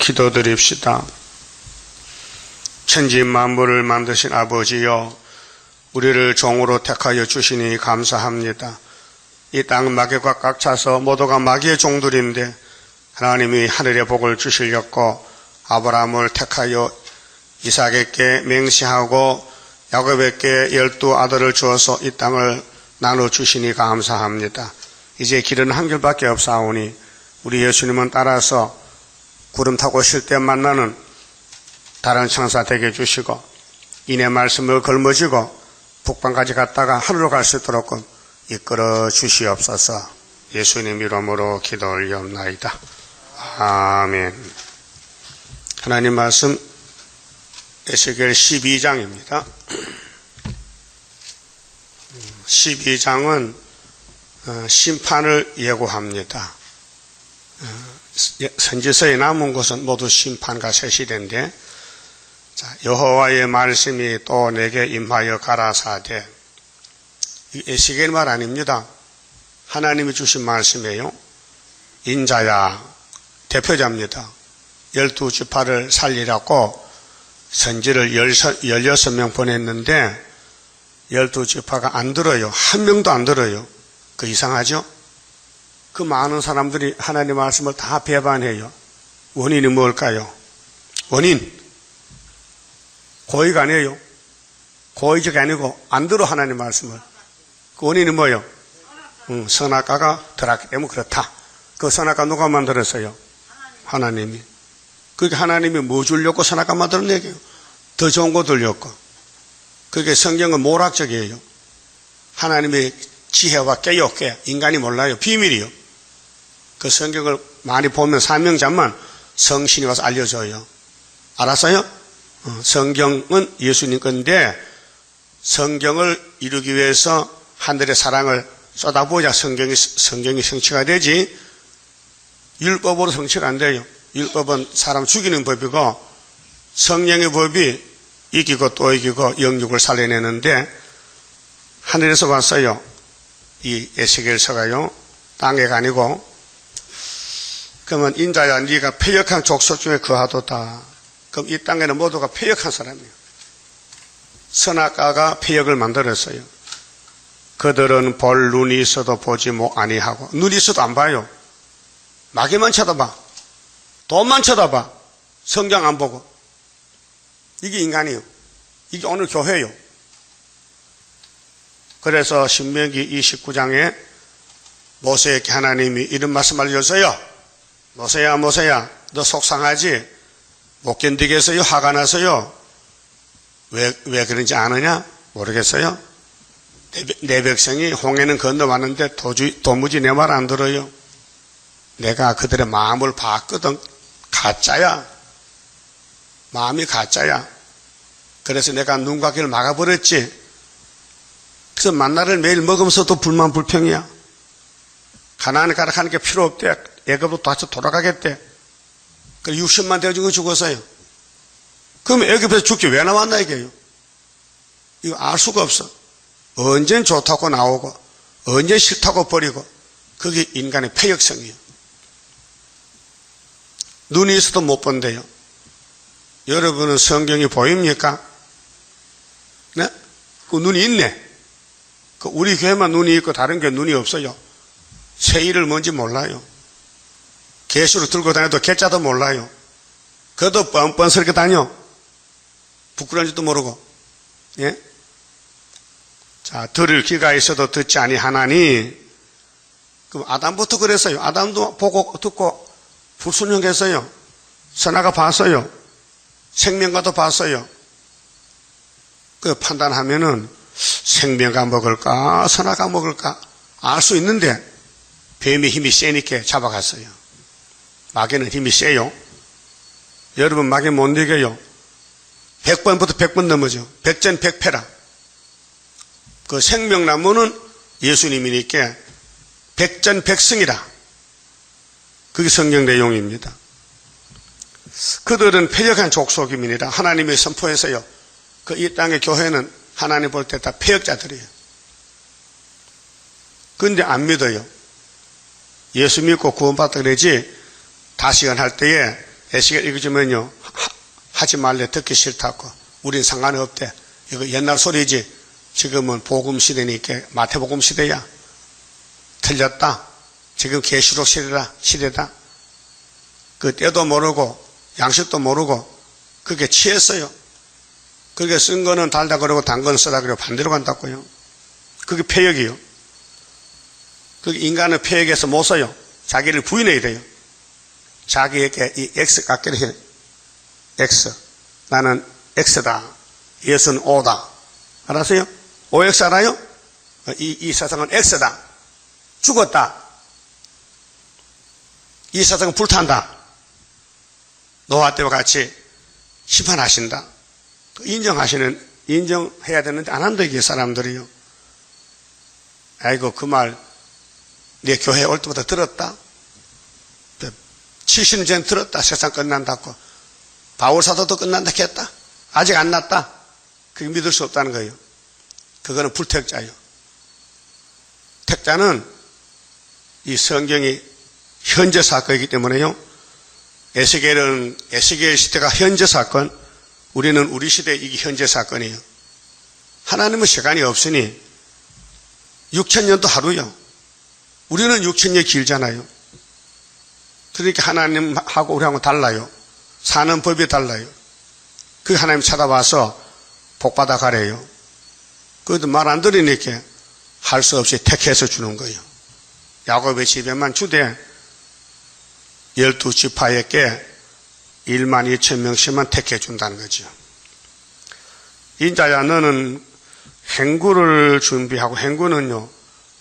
기도드립시다. 천지 만물을 만드신 아버지여, 우리를 종으로 택하여 주시니 감사합니다. 이 땅 마귀가 꽉 차서 모두가 마귀의 종들인데 하나님이 하늘의 복을 주시려고 아브라함을 택하여 이삭에게 맹세하고 야곱에게 12 아들을 주어서 이 땅을 나눠주시니 감사합니다. 이제 길은 한 길밖에 없사오니 우리 예수님은 따라서 구름 타고 쉴 때 만나는 다른 천사 되게 해주시고 인의 말씀을 걸머지고 북방까지 갔다가 하늘로 갈 수 있도록 이끌어 주시옵소서. 예수님 이름으로 기도 올리옵나이다. 아멘. 하나님 말씀 에스겔 12장입니다. 12장은 심판을 예고합니다. 선지서에 남은 것은 모두 심판과 세시된데, 여호와의 말씀이 또 내게 임하여 가라사대. 에스겔 말 아닙니다. 하나님이 주신 말씀이에요. 인자야, 대표자입니다. 12지파를 살리라고 선지를 16명 보냈는데 12지파가 안 들어요. 한 명도 안 들어요. 그 이상하죠? 그 많은 사람들이 하나님 말씀을 다 배반해요. 원인이 뭘까요? 원인. 고의가 아니에요. 고의적 아니고 안 들어 하나님 말씀을. 그 원인이 뭐예요? 선악과가 들어왔기 때문에 그렇다. 그 선악과 누가 만들었어요? 하나님이. 그게 하나님이 뭐 주려고 선악과 만들어내게요? 더 좋은 거 들려고. 그게 성경은 모락적이에요. 하나님의 지혜와 깨요. 인간이 몰라요. 비밀이요. 그 성경을 많이 보면 사명자만 성신이 와서 알려줘요. 알았어요? 성경은 예수님 건데 성경을 이루기 위해서 하늘의 사랑을 쏟아부어야 성경이 성취가 되지 율법으로 성취가 안 돼요. 율법은 사람 죽이는 법이고 성령의 법이 이기고 또 이기고 영육을 살려내는데 하늘에서 왔어요. 이 에스겔서가요. 땅에가 아니고. 그러면 인자야 네가 패역한 족속 중에 거하도다. 그럼 이 땅에는 모두가 패역한 사람이에요. 선악과가 패역을 만들었어요. 그들은 볼 눈이 있어도 보지 아니하고. 눈이 있어도 안 봐요. 마귀만 쳐다봐. 돈만 쳐다봐. 성경 안 보고. 이게 인간이에요. 이게 오늘 교회예요. 그래서 신명기 29장에 모세에게 하나님이 이런 말씀 알려줘요. 모세야 너 속상하지? 못 견디겠어요? 화가 나서요? 왜 그런지 아느냐? 모르겠어요? 내 백성이 홍해는 건너왔는데 도무지 내 말 안 들어요. 내가 그들의 마음을 봤거든. 가짜야. 마음이 가짜야. 그래서 내가 눈과 귀를 막아버렸지. 그래서 만나를 매일 먹으면서도 불만 불평이야. 가나안에 가라 하는 게 필요 없대. 애굽으로 다시 돌아가겠대. 그 60만 대중이 죽었어요. 그럼 애굽에서 죽기 왜 나왔나 이게요? 이거 알 수가 없어. 언젠 좋다고 나오고 언젠 싫다고 버리고. 그게 인간의 패역성이에요. 눈이 있어도 못 본대요. 여러분은 성경이 보입니까? 네? 그 눈이 있네. 그 우리 교회만 눈이 있고 다른 교회 눈이 없어요. 세일을 뭔지 몰라요. 개수를 들고 다녀도 개자도 몰라요. 그래도 뻔뻔스럽게 다녀. 부끄러운지도 모르고. 예? 자, 들을 귀가 있어도 듣지 아니하나니. 그럼 아담부터 그랬어요. 아담도 보고 듣고 불순종했어요. 선악과 봤어요. 생명과도 봤어요. 그 판단하면은 생명과 먹을까 선악과 먹을까 알 수 있는데 뱀의 힘이 세니까 잡아갔어요. 마귀는 힘이 세요. 여러분 마귀 못 이겨요. 100번부터 100번 넘어져. 백전백패라. 그 생명나무는 예수님이니까 백전백승이라. 그게 성경 내용입니다. 그들은 패역한 족속임이니라. 하나님의 선포에서요. 그 이 땅의 교회는 하나님 볼 때 다 패역자들이에요. 그런데 안 믿어요. 예수 믿고 구원받다 그러지 다시금 할 때에 에스겔 읽어주면요, 하지 말래, 듣기 싫다고. 우린 상관이 없대. 이거 옛날 소리지. 지금은 복음 시대니까 마태복음 시대야. 틀렸다. 지금 계시록 시대다. 그 때도 모르고 양식도 모르고 그게 취했어요. 그게 쓴 거는 달다 그러고 단 거는 쓰다 그러고 반대로 간다고요. 그게 폐역이요. 그게 인간은 폐역에서 못 써요. 자기를 부인해야 돼요. 자기에게 이 X 깎기를 해요. X. 나는 X다. 예수는 O다. 알았어요? OX 알아요? 이 세상은 X다. 죽었다. 이 세상은 불탄다. 노아 때와 같이 심판하신다. 인정해야 되는데 안 한다, 이게 사람들이요. 아이고, 그 말, 내 교회 올 때부터 들었다. 70년 전 들었다. 세상 끝난다고. 바울 사도도 끝난다 했다. 아직 안 났다. 그게 믿을 수 없다는 거예요. 그거는 불택자예요. 택자는 이 성경이 현재 사건이기 때문에요. 에스겔 시대가 현재 사건, 우리는 우리 시대 이게 현재 사건이에요. 하나님은 시간이 없으니 6,000년도 하루요. 우리는 6,000년 길잖아요. 그러니까 하나님하고 우리하고 달라요. 사는 법이 달라요. 그 하나님 찾아와서 복받아 가래요. 그것도 말 안 들으니까 할 수 없이 택해서 주는 거예요. 야곱의 집에만 주되 12지파에게 12,000명씩만 택해 준다는 거죠. 인자야, 너는 행구를 준비하고, 행구는요,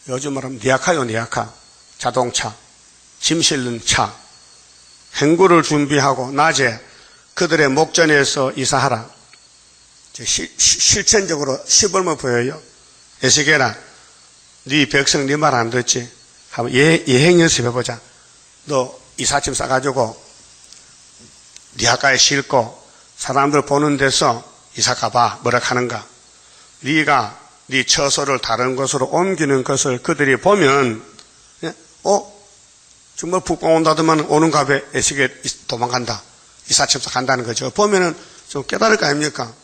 요즘 말하면 니아카요, 니아카. 자동차, 짐 실는 차. 행구를 준비하고, 낮에 그들의 목전에서 이사하라. 실천적으로 시범을 보여요. 에스겔아, 네 백성 네 말 안 듣지? 한번 예행 연습해보자. 너 이삿짐 싸가지고 니아카에 싣고 사람들 보는 데서 이사 가봐. 뭐라 하는가? 네가 네 처소를 다른 곳으로 옮기는 것을 그들이 보면, 정말 북방 온다더만 오는가 봐. 에스겔 도망간다. 이삿짐 싸 간다는 거죠. 보면은 좀 깨달을 거 아닙니까?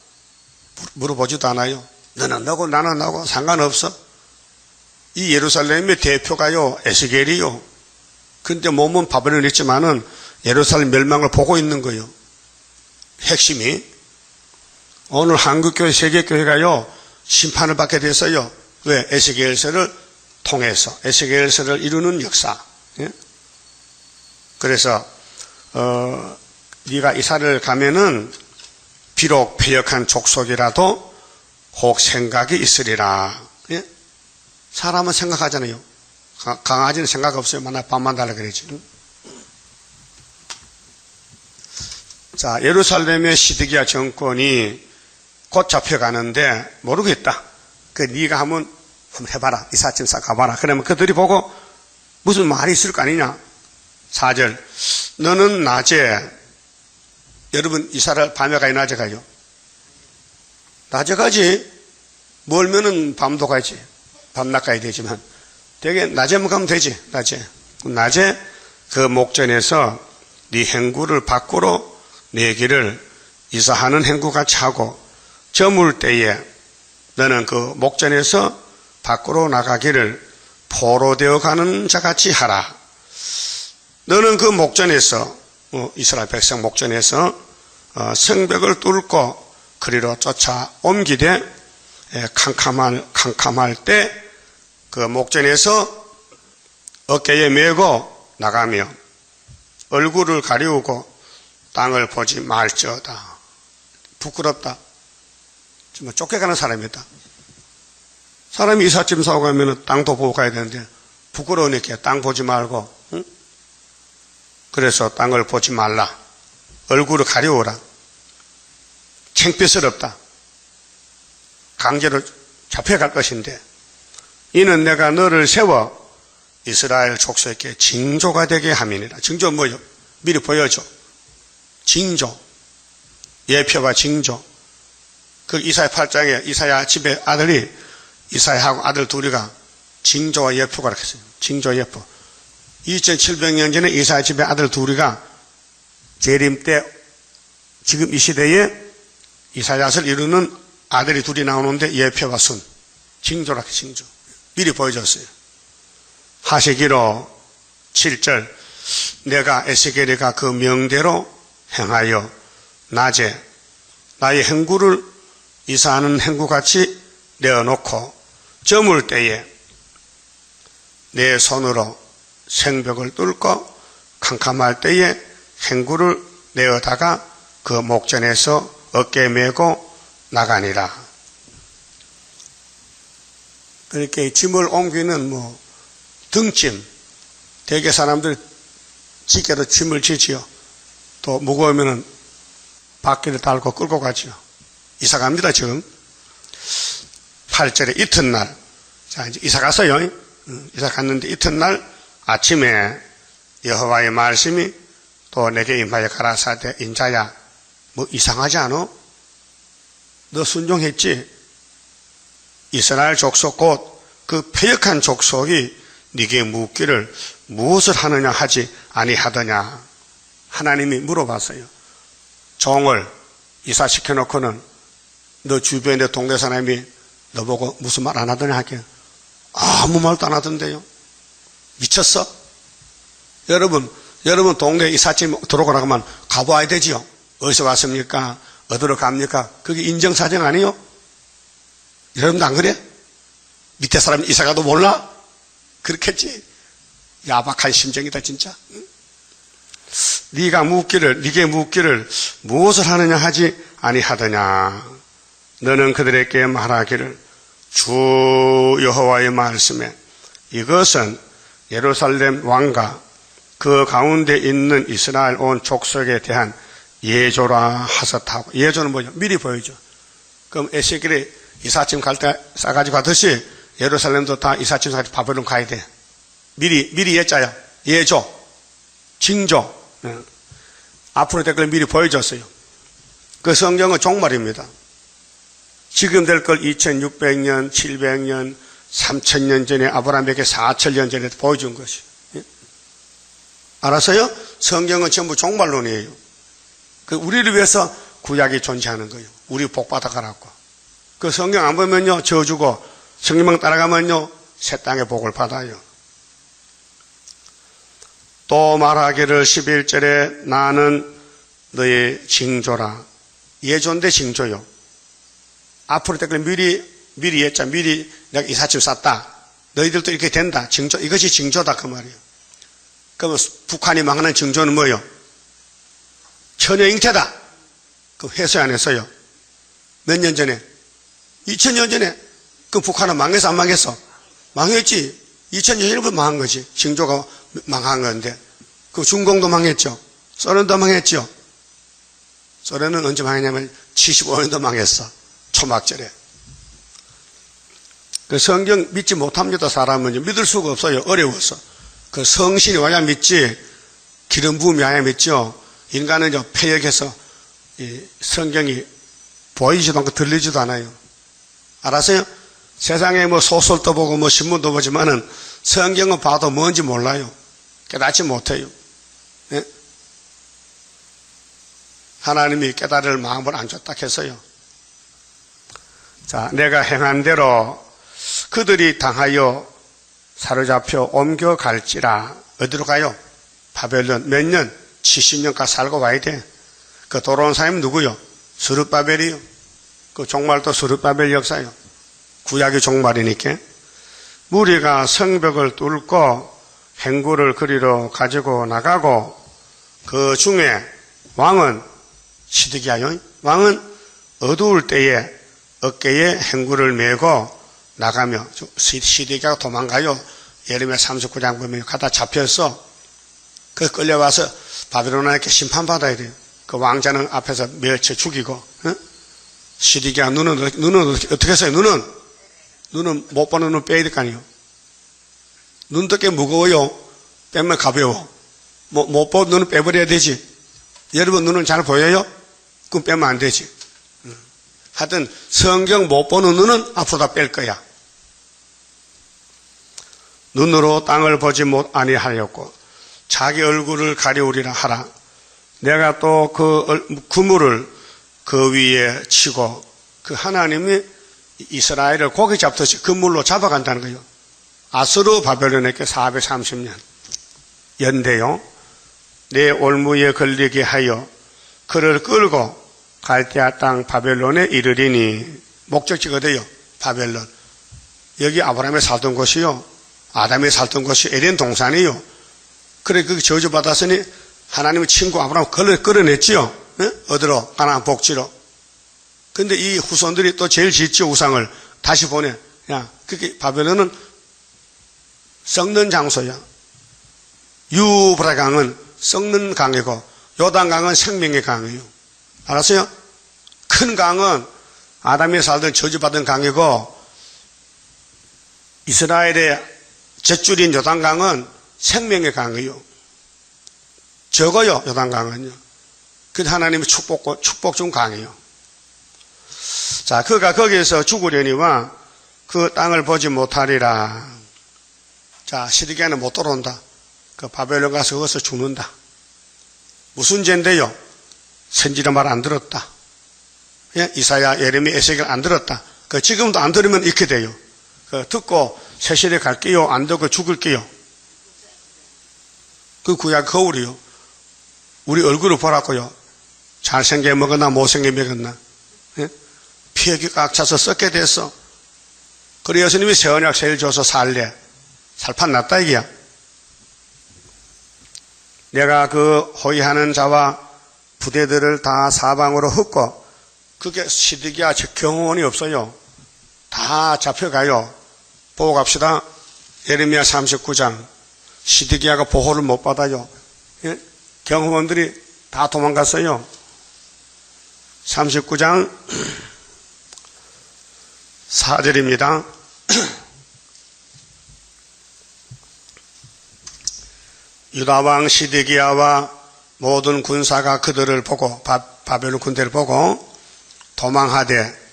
물어보지도 않아요. 너는 너고 나는 나고 상관없어. 이 예루살렘의 대표가요, 에스겔이요. 근데 몸은 바벨론에 있지만은 예루살렘 멸망을 보고 있는 거예요. 핵심이. 오늘 한국교회, 세계교회가요, 심판을 받게 됐어요. 왜? 에스겔서를 통해서. 에스겔서를 이루는 역사. 예? 그래서, 네가 이사를 가면은 비록 패역한 족속이라도 혹 생각이 있으리라. 예? 사람은 생각하잖아요. 강아지는 생각 없어요. 만약 밥만 달라 그러지. 자, 예루살렘의 시드기야 정권이 곧 잡혀가는데 모르겠다. 네가 한번 해봐라. 이삿짐 싸 가봐라. 그러면 그들이 보고 무슨 말이 있을 거 아니냐. 4절. 너는 낮에, 여러분 이사를 밤에 가요, 낮에 가요? 낮에 가지. 멀면은 밤도 가지. 밤낮 가야 되지만 되게 낮에만 가면 되지. 낮에 그 목전에서 네 행구를 밖으로 네 길을 이사하는 행구같이 하고, 저물 때에 너는 그 목전에서 밖으로 나가기를 포로되어 가는 자같이 하라. 너는 그 목전에서, 이스라엘 백성 목전에서 성벽을 뚫고 그리로 쫓아 옮기되, 캄캄할 때 그 목전에서 어깨에 메고 나가며 얼굴을 가리우고 땅을 보지 말지어다. 부끄럽다. 정말 쫓겨가는 사람이다. 사람이 이삿짐 사고 가면 땅도 보고 가야 되는데 부끄러우니까 땅 보지 말고, 응? 그래서 땅을 보지 말라. 얼굴을 가리우라. 창피스럽다. 강제로 잡혀갈 것인데, 이는 내가 너를 세워 이스라엘 족속에게 징조가 되게 함이니라. 징조 뭐요? 미리 보여줘. 징조. 예표와 징조. 그 이사야 8장에 이사야 집에 아들이, 이사야하고 아들 둘이가 징조와 예표가 이렇게 했어요. 징조 예표. 2700년 전에 이사야 집에 아들 둘이가 재림 때 지금 이 시대에 이사야를 이루는 아들이 둘이 나오는데 예표와 순, 징조라 징조. 미리 보여줬어요. 하시기로 7절 내가 에스겔이가 그 명대로 행하여 낮에 나의 행구를 이사하는 행구같이 내어놓고 저물 때에 내 손으로 생벽을 뚫고 캄캄할 때에 행구를 내어다가 그 목전에서 어깨에 메고 나가니라. 그렇게 짐을 옮기는 등짐, 대개 사람들 지게로 짐을 지지요. 또 무거우면은 바퀴를 달고 끌고 가지요. 이사 갑니다, 지금. 8절에 이튿날. 자, 이제 이사 갔어요. 이사 갔는데 이튿날 아침에 여호와의 말씀이 또 내게 임하여 가라사대 인자야, 이상하지 않아? 너 순종했지? 이스라엘 족속 곧 그 패역한 족속이 네게 묻기를 무엇을 하느냐 하지 아니하더냐. 하나님이 물어봤어요. 종을 이사시켜 놓고는 너 주변에 동네 사람이 너보고 무슨 말 안 하더냐 하게 아무 말도 안 하던데요. 미쳤어? 여러분 동네 이삿짐 들어오고 나가면 가봐야 되지요. 어디서 왔습니까? 어디로 갑니까? 그게 인정사정 아니에요? 여러분도 안 그래? 밑에 사람이 이사가도 몰라? 그렇겠지? 야박한 심정이다 진짜. 네게 묻기를 무엇을 하느냐 하지 아니하더냐. 너는 그들에게 말하기를 주 여호와의 말씀에 이것은 예루살렘 왕과 그 가운데 있는 이스라엘 온 족속에 대한 예조라 하셨다고. 예조는 뭐죠? 미리 보여줘. 그럼 에스겔이 이삿짐 갈 때 싸가지고 가듯이 예루살렘도 다 이삿짐 싸가지고 바벨론 가야 돼. 미리 예자야. 예조, 징조. 앞으로 될 걸 미리 보여줬어요. 그 성경은 종말입니다. 지금 될 걸 2600년, 700년, 3000년 전에 아브라함에게 4000년 전에 보여준 것이. 알았어요? 성경은 전부 종말론이에요. 우리를 위해서 구약이 존재하는 거예요. 우리 복 받아가라고. 그 성경 안 보면요, 저주고, 성경만 따라가면요, 새 땅의 복을 받아요. 또 말하기를 11절에 나는 너의 징조라. 예조인데 징조요. 앞으로 될 걸 미리 했자, 미리 내가 이삿짐 쌌다. 너희들도 이렇게 된다. 징조, 이것이 징조다. 그 말이에요. 그러면 북한이 망하는 징조는 뭐예요? 처녀 잉태다. 그 회수 안 했어요. 몇 년 전에? 2000년 전에. 그 북한은 망했어, 안 망했어? 망했지. 2000년 전에 망한 거지. 징조가 망한 건데. 그 중공도 망했죠. 소련도 망했죠. 소련은 언제 망했냐면 75년도 망했어. 초막절에. 그 성경 믿지 못합니다. 사람은 믿을 수가 없어요. 어려워서. 그 성신이 와야 믿지, 기름 부음이 와야 믿죠. 인간은 패역해서 이 성경이 보이지도 않고 들리지도 않아요. 알았어요? 세상에 소설도 보고 신문도 보지만은 성경은 봐도 뭔지 몰라요. 깨닫지 못해요. 예? 하나님이 깨달을 마음을 안 줬다 했어요. 자, 내가 행한 대로 그들이 당하여 사로잡혀 옮겨갈지라. 어디로 가요? 바벨론. 몇 년? 70년까지 살고 와야 돼. 그 돌아온 사람이 누구요? 스룹바벨이요. 그 종말도 스룹바벨 역사요. 구약이 종말이니까. 무리가 성벽을 뚫고 행구를 그리러 가지고 나가고 그 중에 왕은 시드기야요. 왕은 어두울 때에 어깨에 행구를 메고 나가며 시드기야가 도망가요. 예레미야 39장 보면 가다 잡혔어. 그 끌려와서 바벨론에게 심판받아야 돼요. 그 왕자는 앞에서 멸쳐 죽이고, 시드기야 눈은 어떻게 했어요? 눈은 못 보는 눈을 빼야 될 거 아니에요. 눈 떻게 무거워요? 빼면 가벼워. 못 보는 눈은 빼버려야 되지. 여러분 눈은 잘 보여요? 그럼 빼면 안 되지. 하여튼 성경 못 보는 눈은 앞으로 다 뺄 거야. 눈으로 땅을 보지 못 아니하였고 자기 얼굴을 가리우리라 하라. 내가 또 그 그물을 그 위에 치고 그 하나님이 이스라엘을 고기 잡듯이 그물로 잡아간다는 거예요. 아수르 바벨론에게 430년 연대요. 내 올무에 걸리게 하여 그를 끌고 갈대아 땅 바벨론에 이르리니 목적지가 돼요. 바벨론. 여기 아브라함이 살던 곳이요. 아담이 살던 곳이 에덴 동산이요. 그래 그 저주받았으니 하나님의 친구 아브라함을 끌어냈지요. 네? 어디로? 가나안 복지로. 근데 이 후손들이 또 제일 짓죠. 우상을 다시 보내. 야, 그게 바벨론은 썩는 장소야. 유브라 강은 썩는 강이고 요단강은 생명의 강이에요. 알았어요? 큰 강은 아담이 살던 저주받은 강이고 이스라엘의 젖줄인 요단강은 생명의 강이에요. 적어요. 요단강은요. 그 하나님의 축복 준 강이에요. 자, 그가 거기에서 죽으려니와 그 땅을 보지 못하리라. 자, 시드기야는 못 돌아온다. 그 바벨론 가서 거기서 죽는다. 무슨 죄인데요? 선지자 말 안 들었다. 예? 이사야, 예레미, 에스겔 안 들었다. 그 지금도 안 들으면 이렇게 돼요. 그 듣고 세실에 갈게요. 안 듣고 죽을게요. 그 구약 거울이요. 우리 얼굴을 보라고요. 잘생겨 먹었나 못생겨 먹었나. 예? 피역이 꽉 차서 썩게 됐어. 그래 예수님이 새 언약 세일 줘서 살래. 살판 났다 이게야. 내가 그 호위하는 자와 부대들을 다 사방으로 흩고 그게 시드기야 경호원이 없어요. 다 잡혀가요. 보고 갑시다. 예레미야 39장. 시드기야가 보호를 못 받아요. 예? 경호원들이 다 도망갔어요. 39장 4절입니다. 유다왕 시드기야와 모든 군사가 그들을 보고 바벨론 군대를 보고 도망하되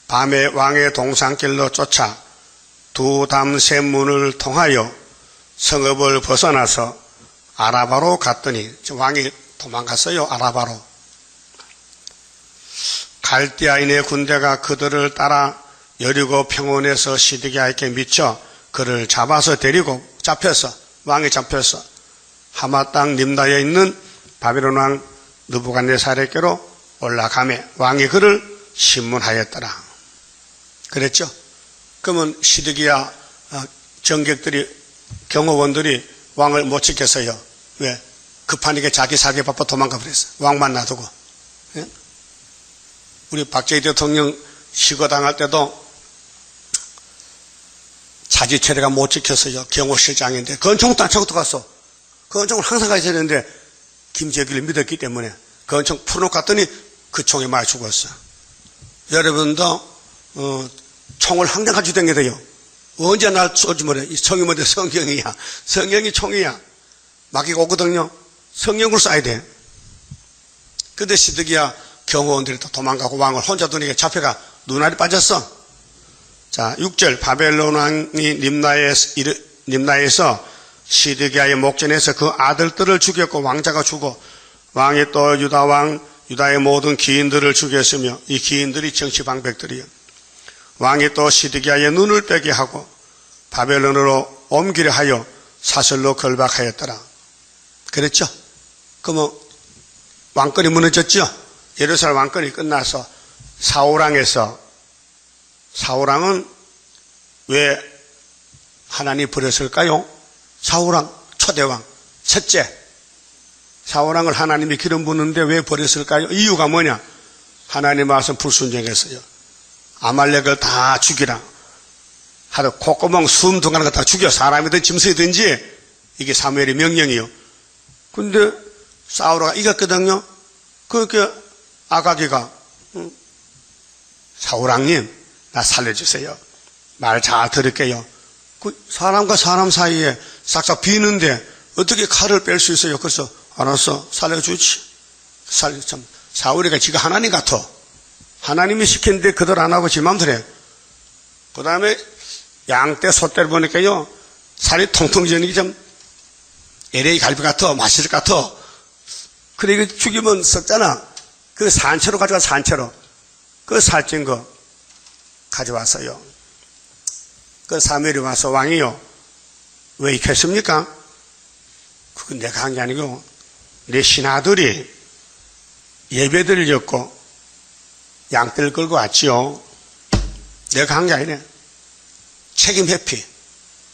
밤에 왕의 동산길로 쫓아 두 담 세 문을 통하여 성읍을 벗어나서 아라바로 갔더니 왕이 도망갔어요. 아라바로. 갈대아인의 군대가 그들을 따라 여리고 평원에서 시드기야에게 미쳐 그를 잡아서 데리고 잡혔어. 왕이 잡혔어. 하마 땅 림나에 있는 바벨론 왕 느부갓네살에게로 올라가매 왕이 그를 신문하였더라. 그랬죠? 그러면 시드기야 정객들이 경호원들이 왕을 못 지켰어요. 왜? 급하니까 자기 살기 바빠 도망가 버렸어. 왕만 놔두고. 예? 우리 박정희 대통령 시거당할 때도 자지체례가 못 지켰어요. 경호실장인데 건총도 안 차고 들어갔어. 건총을 항상 가야 되는데 김재규를 믿었기 때문에 건총 풀어놓고 갔더니 그 총에 맞아 죽었어. 여러분도 총을 항상 가지고 다녀야 돼요. 언제 날 쏘지 모르. 이 총이 뭔데 성경이야. 성경이 총이야. 마귀가 오거든요. 성경으로 쏴야 돼. 근데 시드기야 경호원들이 또 도망가고 왕을 혼자 두니까 잡혀가 눈알이 빠졌어. 자, 6절 바벨론 왕이 림나에서 시드기야의 목전에서 그 아들들을 죽였고 왕자가 죽어 왕이 또 유다의 모든 기인들을 죽였으며 이 기인들이 정치방백들이요. 왕이 또 시드기야의 눈을 빼게 하고 바벨론으로 옮기려 하여 사슬로 결박하였더라. 그랬죠? 그러면 왕권이 무너졌죠? 예루살렘 왕권이 끝나서 사울왕에서 사울왕은 왜 하나님 버렸을까요? 사울왕 초대왕 첫째 사울왕을 하나님이 기름 부는데 왜 버렸을까요? 이유가 뭐냐? 하나님 말씀 불순종했어요. 아말렉을 다 죽이라. 하루 콧구멍 숨 들어가는 거 다 죽여. 사람이든 짐승이든지 이게 사무엘의 명령이요. 근데 사울왕가 이겼거든요. 그렇게 아가기가 사울왕님 나 살려주세요. 말 잘 들을게요. 그 사람과 사람 사이에 싹싹 비는데 어떻게 칼을 뺄 수 있어요? 그래서 알았어 살려주지. 참 사울이가 지가 하나님 같아. 하나님이 시켰는데 그들 안 하고 지 맘대로 해. 그 다음에 양떼 소떼를 보니까요 살이 통통 지니까 좀 LA 갈비 같아. 맛있을 것 같아. 그래, 이거 죽이면 썩잖아. 그 산채로 가져와, 산채로. 그 살찐 거 가져왔어요. 그 사무엘이 와서 왕이요. 왜 이렇게 했습니까? 그건 내가 한 게 아니고, 내 신하들이 예배 드리려고 양떼를 끌고 왔지요. 내가 한 게 아니네. 책임 회피.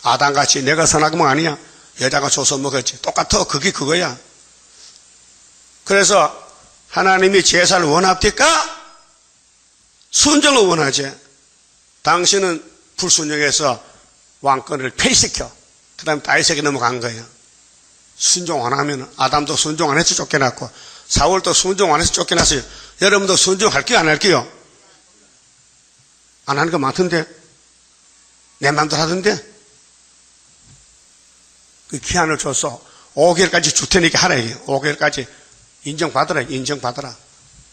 아담같이 내가 선악은 뭐 아니야. 여자가 줘서 먹었지. 똑같아. 그게 그거야. 그래서 하나님이 제사를 원합니까? 순종을 원하지. 당신은 불순종해서 왕권을 폐시켜. 그 다음에 다윗에게 넘어간 거예요. 순종 안 하면 아담도 순종 안 해서 쫓겨났고 사울도 순종 안 해서 쫓겨났어요. 여러분도 순종할게요? 안 할게요? 안 하는 거 많던데? 내 맘대로 하던데? 그 기한을 줘서 5개월까지 줄 테니까 하라 이게. 5개월까지 인정받으라. 인정받으라.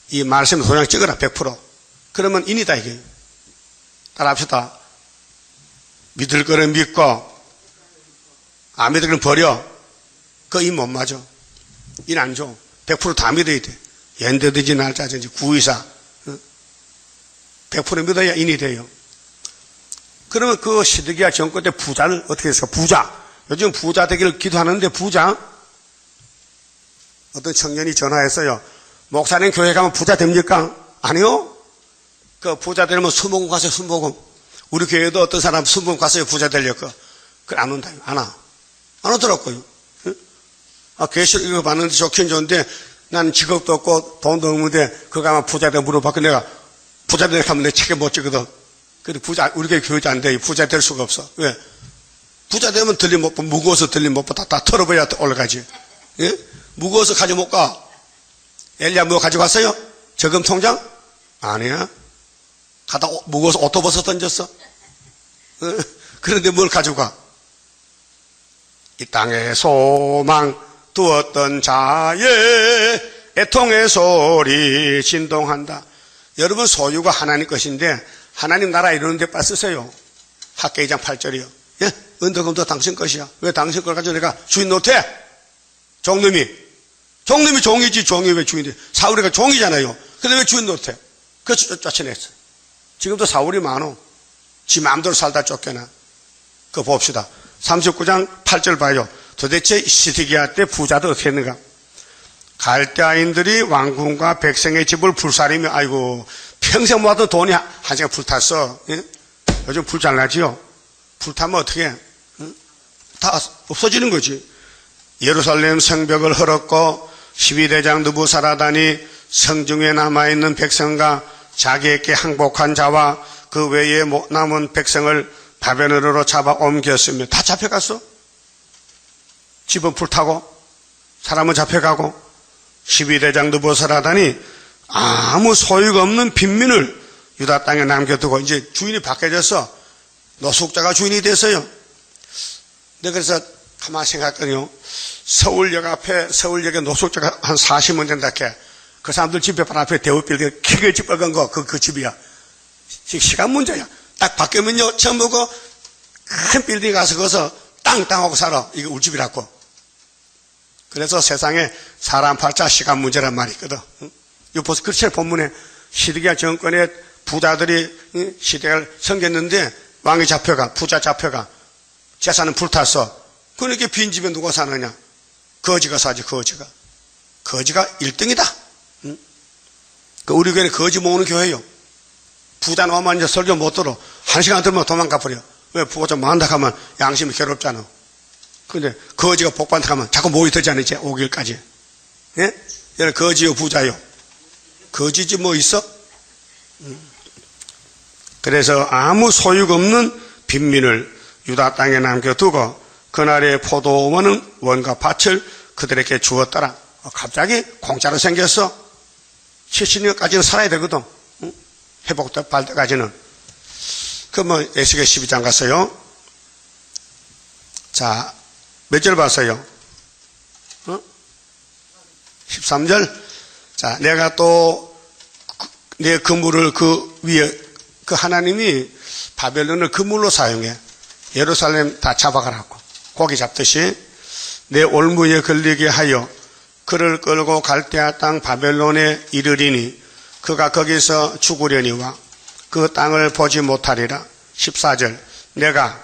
이 말씀에 도장 찍어라. 100%. 그러면 인이다 이게. 따라합시다. 믿을 거는 믿고 안 믿을 거는 버려. 그 인 못 맞아. 인 안 줘. 100% 다 믿어야 돼. 연대든지 날짜든지 구의사 100% 믿어야 인이 돼요. 그러면 그 시드기야 정권 때 부자를 어떻게 했을까? 부자. 요즘 부자 되기를 기도하는데 부자. 어떤 청년이 전화했어요. 목사님 교회 가면 부자 됩니까? 아니요. 그 부자 되려면 순복음 가세요. 순복음. 우리 교회도 어떤 사람 순복음 가서요. 부자 되려고. 그걸 안 온다. 안 와. 안 오더라고요. 계시록 이거 봤는데 좋긴 좋은데 나는 직업도 없고 돈도 없는데 그거 아마 부자 되면 물어봤고 내가 부자 되려고 하면 내 책에 못 찍거든. 근데 부자, 우리 교회 안 돼. 부자 될 수가 없어. 왜? 부자 되면 들림 못 봐. 무거워서 들림 못 봐. 다 털어버려야 올라가지. 예? 무거워서 가져 못 가. 엘리야 뭐 가져갔어요? 저금 통장? 아니야. 가다 무거워서 오토버스 던졌어. 그런데 뭘 가져가? 이 땅에 소망 두었던 자의 애통의 소리 진동한다. 여러분 소유가 하나님 것인데 하나님 나라 이루는데 빠쓰세요. 학계 2장 8절이요. 예? 은덕금도 당신 것이야. 왜 당신 걸 가지고 내가 주인 노태? 종놈이 종이지. 종이 왜 주인이? 사울이가 종이잖아요. 근데 왜 주인 노태? 그래서 쫓아냈어. 지금도 사울이 많어. 지 마음대로 살다 쫓겨나. 그거 봅시다. 39장 8절 봐요. 도대체 시드기야 때 부자도 어떻게 했는가? 갈대아인들이 왕궁과 백성의 집을 불사르며 아이고 평생 모아도 돈이 한 시간 불탔어. 예? 요즘 불 잘 나지요? 불타면 어떻게 해? 다 없어지는 거지. 예루살렘 성벽을 헐었고 12대장 느부사라단이 성중에 남아있는 백성과 자기에게 항복한 자와 그 외에 남은 백성을 바벨론으로 잡아 옮겼으며 다 잡혀갔어. 집은 불타고 사람은 잡혀가고 12대장 느부사라단이 아무 소유가 없는 빈민을 유다 땅에 남겨두고 이제 주인이 바뀌어져서 노숙자가 주인이 됐어요. 내가 그래서 가만히 생각하거든요. 서울역 앞에 서울역에 노숙자가 한 40명 된다 해. 그 사람들 집에 바로 앞에 대우빌딩 크게 찌빨간 거 그 집이야. 시간 문제야. 딱 바뀌면요 전부고 큰 빌딩 가서 거기서 땅하고 살아. 이거 우리 집이라고. 그래서 세상에 사람 팔자 시간 문제란 말이 있거든. 이거 벌써 그렇지 본문에 시드기야 정권의 부자들이 시대를 섬겼는데 왕이 잡혀가 부자 잡혀가 재산은 불탔어. 그러니까 빈집에 누가 사느냐? 거지가 사지. 거지가 1등이다. 그 우리 교회는 거지 모으는 교회요. 부자 나오면 이제 설교 못 들어. 1시간 들으면 도망가 버려. 왜? 부자 많다 하면 양심이 괴롭잖아. 근데 거지가 복받다 하면 자꾸 모이더지 않지? 5일까지. 예? 얘는 거지요, 부자요? 거지지 뭐 있어? 그래서 아무 소유가 없는 빈민을 유다 땅에 남겨두고 그날의 포도원은 원과 밭을 그들에게 주었더라. 갑자기 공짜로 생겼어. 70년까지는 살아야 되거든. 회복될 때까지는. 에스겔 12장 갔어요. 자, 몇 절 봤어요? 13절? 자, 내가 또 내 그물을 그 위에 그 하나님이 바벨론을 그물로 사용해. 예루살렘 다 잡아가라고. 고기 잡듯이 내 올무에 걸리게 하여 그를 끌고 갈대아 땅 바벨론에 이르리니 그가 거기서 죽으려니와 그 땅을 보지 못하리라. 14절 내가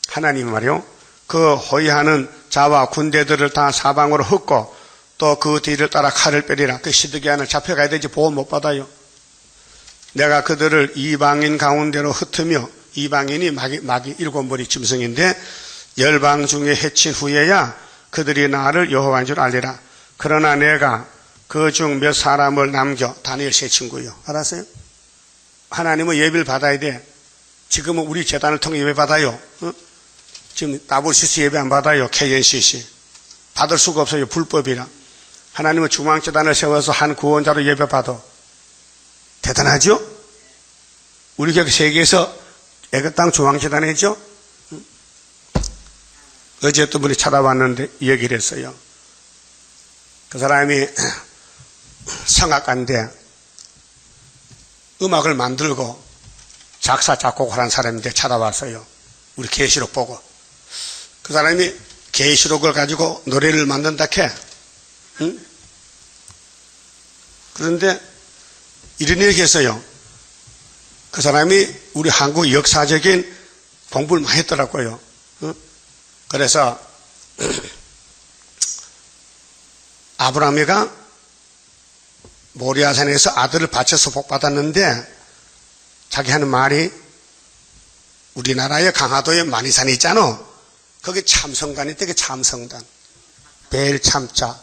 하나님 말이요 그 호위하는 자와 군대들을 다 사방으로 흩고 또 그 뒤를 따라 칼을 빼리라. 그 시드기야는 잡혀가야 되지 보호 못 받아요. 내가 그들을 이방인 가운데로 흩으며 이방인이 마귀 일곱 머리 짐승인데 열방 중에 해친 후에야 그들이 나를 여호와인 줄 알리라. 그러나 내가 그 중 몇 사람을 남겨 다니엘 세 친구요. 알았어요? 하나님은 예배를 받아야 돼. 지금은 우리 재단을 통해 예배 받아요. 어? 지금 WCC 예배 안 받아요. KNCC 받을 수가 없어요. 불법이라. 하나님은 중앙재단을 세워서 한 구원자로 예배 받아. 대단하죠? 우리 교회 세계에서 애국당 중앙재단에 있죠? 어제 어떤 분이 찾아왔는데 얘기를 했어요. 그 사람이 성악가인데 음악을 만들고 작사 작곡을 하는 사람인데 찾아왔어요. 우리 계시록 보고. 그 사람이 계시록을 가지고 노래를 만든다 캐. 응? 그런데 이런 얘기 했어요. 그 사람이 우리 한국 역사적인 공부를 많이 했더라고요. 응? 그래서 아브라함이가 모리아산에서 아들을 바쳐서 복받았는데 자기 하는 말이 우리나라의 강화도에 만이산이 있잖아. 거기 참성단이 있대. 참성단. 벨 참자,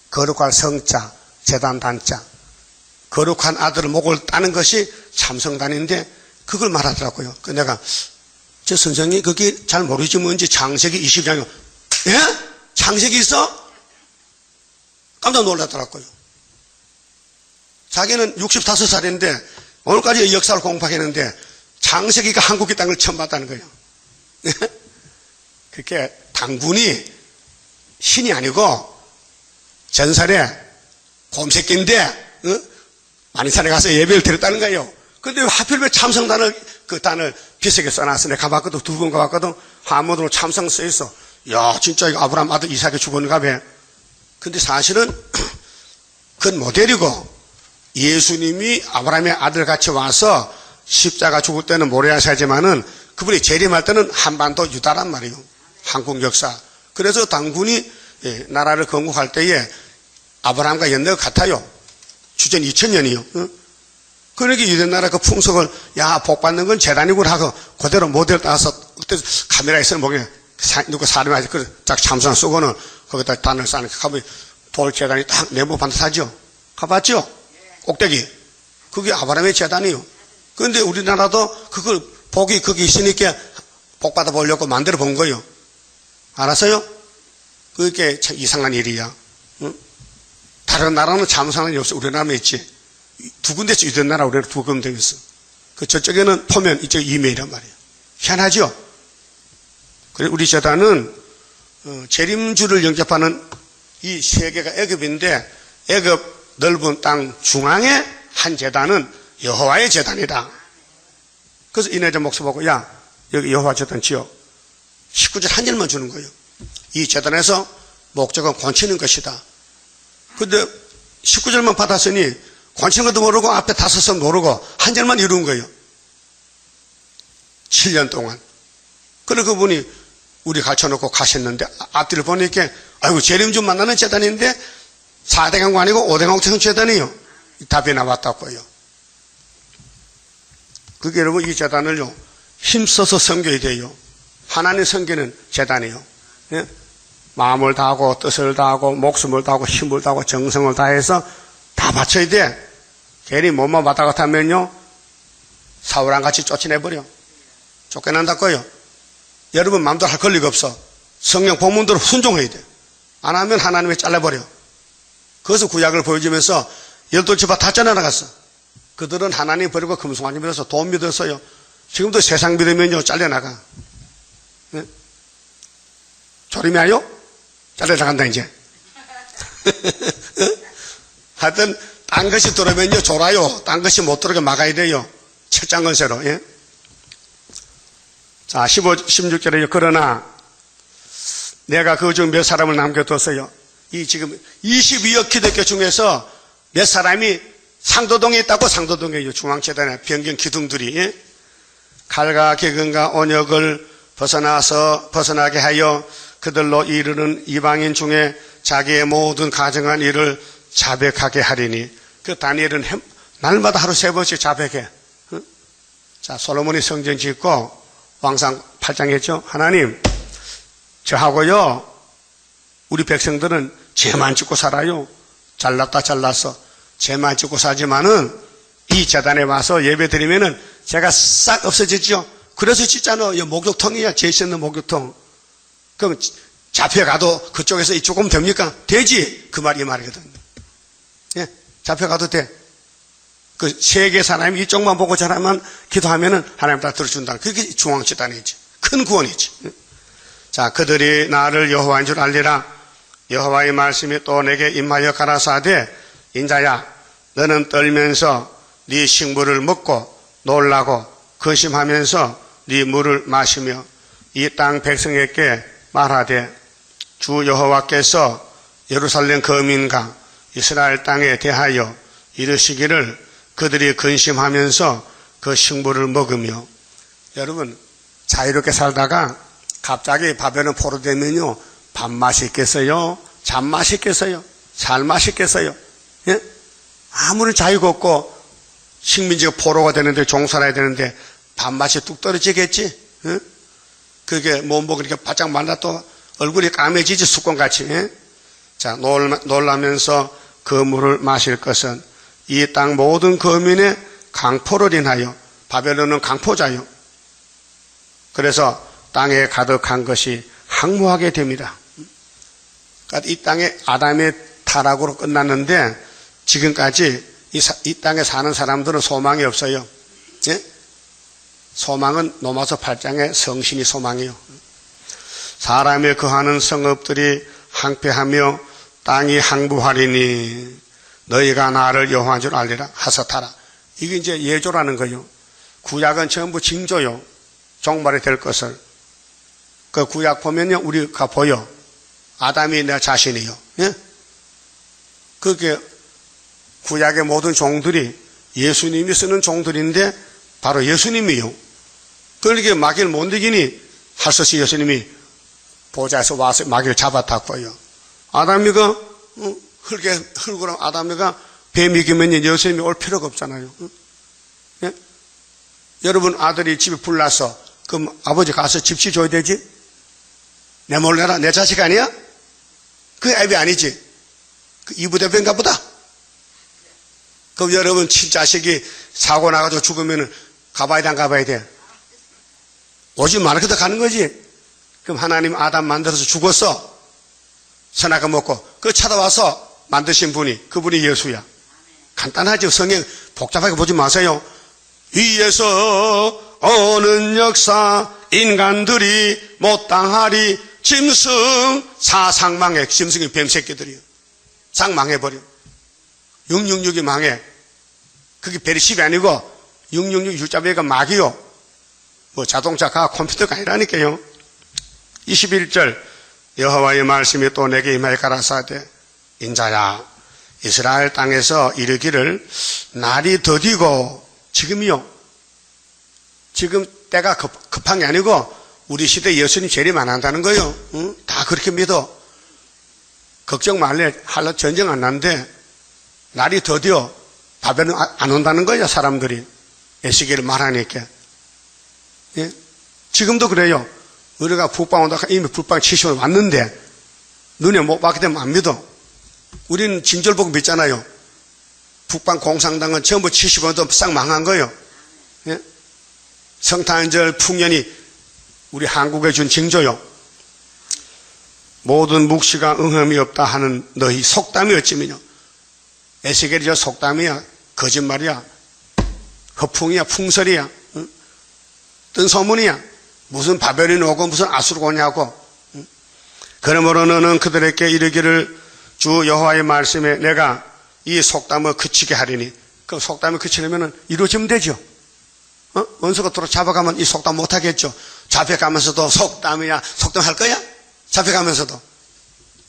거룩할 성자, 재단 단자. 거룩한 아들을 목을 따는 것이 참성단인데 그걸 말하더라고요. 그 내가 저 선생이 그게 잘 모르지 뭔지 창세기 20장에 예? 창세기 있어? 깜짝 놀랐더라고요. 자기는 65살인데 오늘까지 역사를 공부하겠는데 창세기가 한국의 땅을 처음 봤다는 거예요. 그렇게 당군이 신이 아니고 전설의 곰새끼인데 만이산에 가서 예배를 드렸다는 거예요. 근데 하필 왜 참성단을 그 단을 비석에 써놨어. 내가 가봤거든. 두 번 가봤거든. 한문으로 참성 써있어. 야 진짜 이거 아브라함 아들 이삭이 죽었는가 봐. 근데 사실은 그건 모델이고 예수님이 아브라함의 아들같이 와서 십자가 죽을 때는 모리아사지만은 그분이 재림할 때는 한반도 유다란 말이에요. 한국 역사. 그래서 당군이 나라를 건국할 때에 아브라함과 연대가 같아요. 주전 2000년이요. 그러니까 유대나라 그 풍속을 야 복받는 건 재단이구나 하고 그대로 모델 따서 그때 카메라에서는 보게 누구 사람이 아직 그 참선 쓰고는 거기다 단을 쌓는 가보니 돌 재단이 딱 네모 반듯하죠. 가봤죠? 꼭대기. 그게 아브라함의 재단이요. 그런데 우리나라도 그걸 복이 거기 있으니까 복 받아 보려고 만들어 본 거예요. 알았어요? 그게 참 이상한 일이야. 응? 다른 나라는 참선이 없어. 우리나라만 있지. 두 군데서 유대나라 우리나라 두 군데 있어. 그 저쪽에는 포면 이쪽에 이메이란 말이에요. 희한하죠? 그래 우리 재단은 재림주를 영접하는 이 세계가 애굽인데 애굽 넓은 땅 중앙에 한 재단은 여호와의 재단이다. 그래서 이내자 목사 보고 야 여기 여호와 재단 지어 19절 한 절만 주는 거예요. 이 재단에서 목적은 권치는 것이다. 근데 19절만 받았으니 권치는 것도 모르고 앞에 5선 모르고 한 절만 이룬 거예요. 7년 동안. 그래 그분이 우리 갖춰놓고 가셨는데 앞뒤를 보니까 아이고 재림주 만나는 재단인데 4대강국 아니고 5대강국 재단이에요. 답이 나왔다고요. 그게 여러분 이 재단을요 힘써서 섬겨야 돼요. 하나님 섬기는 재단이에요. 예? 마음을 다하고 뜻을 다하고 목숨을 다하고 힘을 다하고 정성을 다해서 다 바쳐야 돼. 괜히 몸만 왔다 갔다 하면요 사울왕같이 쫓아내버려. 쫓겨난다고요. 여러분 마음대로 할 권리가 없어. 성령 본문대로 순종해야 돼. 안 하면 하나님이 잘라버려. 그래서 구약을 보여주면서 12지파 다 잘려나갔어. 그들은 하나님 버리고 금송아지 믿어서 돈 믿었어요. 지금도 세상 믿으면요 잘려나가. 네? 조림이 아요? 잘려나간다 이제. 하여튼 딴 것이 들어오면요 졸아요. 딴 것이 못 들어오게 막아야 돼요. 철장건세로. 예? 자 16절에요. 그러나 내가 그 중 몇 사람을 남겨뒀어요. 이 지금 22억 기독교 중에서 몇 사람이 상도동에 있다고. 상도동에 중앙재단의 변경 기둥들이, 예? 칼과 개근과 온역을 벗어나게 하여 그들로 이르는 이방인 중에 자기의 모든 가정한 일을 자백하게 하리니. 그 다니엘은 날마다 하루 3번씩 자백해. 응? 자, 솔로몬이 성전 짓고 왕상 8장 했죠. 하나님, 저하고요, 우리 백성들은 죄만 짓고 살아요. 잘났다 잘났어. 죄만 짓고 살지만은 이 재단에 와서 예배 드리면은 죄가 싹 없어지죠. 그래서 짓잖아. 이 목욕통이야. 죄 씻는 목욕통. 그럼 잡혀가도 그쪽에서 이쪽은 됩니까? 되지. 그 말이 이 말이거든. 예, 잡혀가도 돼. 그 세계 사람이 이쪽만 보고 저라만 기도하면은 하나님 다 들어준다. 그게 중앙재단이지. 큰 구원이지. 자, 그들이 나를 여호와인 줄 알리라. 여호와의 말씀이 또 내게 임하여 가라사대, 인자야, 너는 떨면서 네 식물을 먹고 놀라고 근심하면서 네 물을 마시며 이 땅 백성에게 말하되, 주 여호와께서 예루살렘 거민과 이스라엘 땅에 대하여 이르시기를 그들이 근심하면서 그 식물을 먹으며. 여러분, 자유롭게 살다가 갑자기 바벨론 포로되면요, 밥맛이 있겠어요? 잡맛이 있겠어요? 살맛이 있겠어요? 예? 아무리 자유가 없고 식민지가 포로가 되는데, 종살아야 되는데 밥맛이 뚝 떨어지겠지? 예? 그게 몸보고 이렇게 바짝 말라 또 얼굴이 까매지지, 수건같이. 예? 자, 놀라면서 그 물을 마실 것은 이 땅 모든 거민의 강포를 인하여. 바벨론은 강포자요. 그래서 땅에 가득한 것이 항무하게 됩니다. 그러니까 이 땅에 아담의 타락으로 끝났는데 지금까지 이 땅에 사는 사람들은 소망이 없어요. 예? 소망은 로마서 8장의 성신이 소망이요. 사람의 거하는 성읍들이 항폐하며 땅이 항부하리니 너희가 나를 여호와인 줄 알리라. 하사타라. 이게 이제 예조라는 거요. 구약은 전부 징조요. 종말이 될 것을. 그 구약 보면요, 우리가 보여. 아담이 내 자신이요. 예? 그게 구약의 모든 종들이 예수님이 쓰는 종들인데 바로 예수님이요. 그러니까 마귀를 못 이기니 할 수 없이 예수님이 보좌에서 와서 마귀를 잡아탔고요. 아담이가 흙으로 아담이가 뱀이 이기면 예수님이 올 필요가 없잖아요. 예? 여러분 아들이 집에 불나서 그럼 아버지 가서 집시 줘야 되지? 내 몰래라 내 자식 아니야? 그 애비 아니지? 그 이부대표인가 보다. 그럼 여러분 친자식이 사고 나가지고 죽으면 가봐야 돼 안 가봐야 돼? 오지 말아도 가는 거지. 그럼 하나님 아담 만들어서 죽었어. 선악과 먹고 그 찾아와서 만드신 분이 그분이 예수야. 간단하죠. 성경 복잡하게 보지 마세요. 위에서 오는 역사 인간들이 못당하리. 짐승 사상망해. 짐승이 뱀새끼들이요. 상 망해버려. 666이 망해. 그게 베리십이 아니고 666 유자배가 마귀요. 뭐 자동차가 컴퓨터가 아니라니까요. 21절 여호와의 말씀이 또 내게 임하여 가라사대, 인자야, 이스라엘 땅에서 이르기를 날이 더디고. 지금이요. 지금 때가 급한 게 아니고 우리 시대 예수님 재림 안 한다는 거예요. 응? 다 그렇게 믿어. 걱정 말래. 할라 전쟁 안 나는데 날이 더디어. 바벨론 안 온다는 거예요. 사람들이 에스겔을 말하니까. 예? 지금도 그래요. 우리가 북방 온다 이미 북방 70원 왔는데 눈에 못 받게 되면 안 믿어. 우리는 징절 보고 믿잖아요. 북방 공산당은 전부 70원도 싹 망한 거예요. 예? 성탄절 풍년이 우리 한국에 준 징조요. 모든 묵시가 응함이 없다 하는 너희 속담이 어찌면요. 에스겔이 저 속담이야. 거짓말이야. 허풍이야. 풍설이야. 응? 뜬 소문이야. 무슨 바벨이 오고 무슨 아수르가 오냐고. 응? 그러므로 너는 그들에게 이르기를 주 여호와의 말씀에 내가 이 속담을 그치게 하리니. 그 속담을 그치려면 이루어지면 되죠. 원수가 들어 잡아가면 이 속담 못하겠죠. 잡혀가면서도 속담이야. 속담 할 거야? 잡혀가면서도.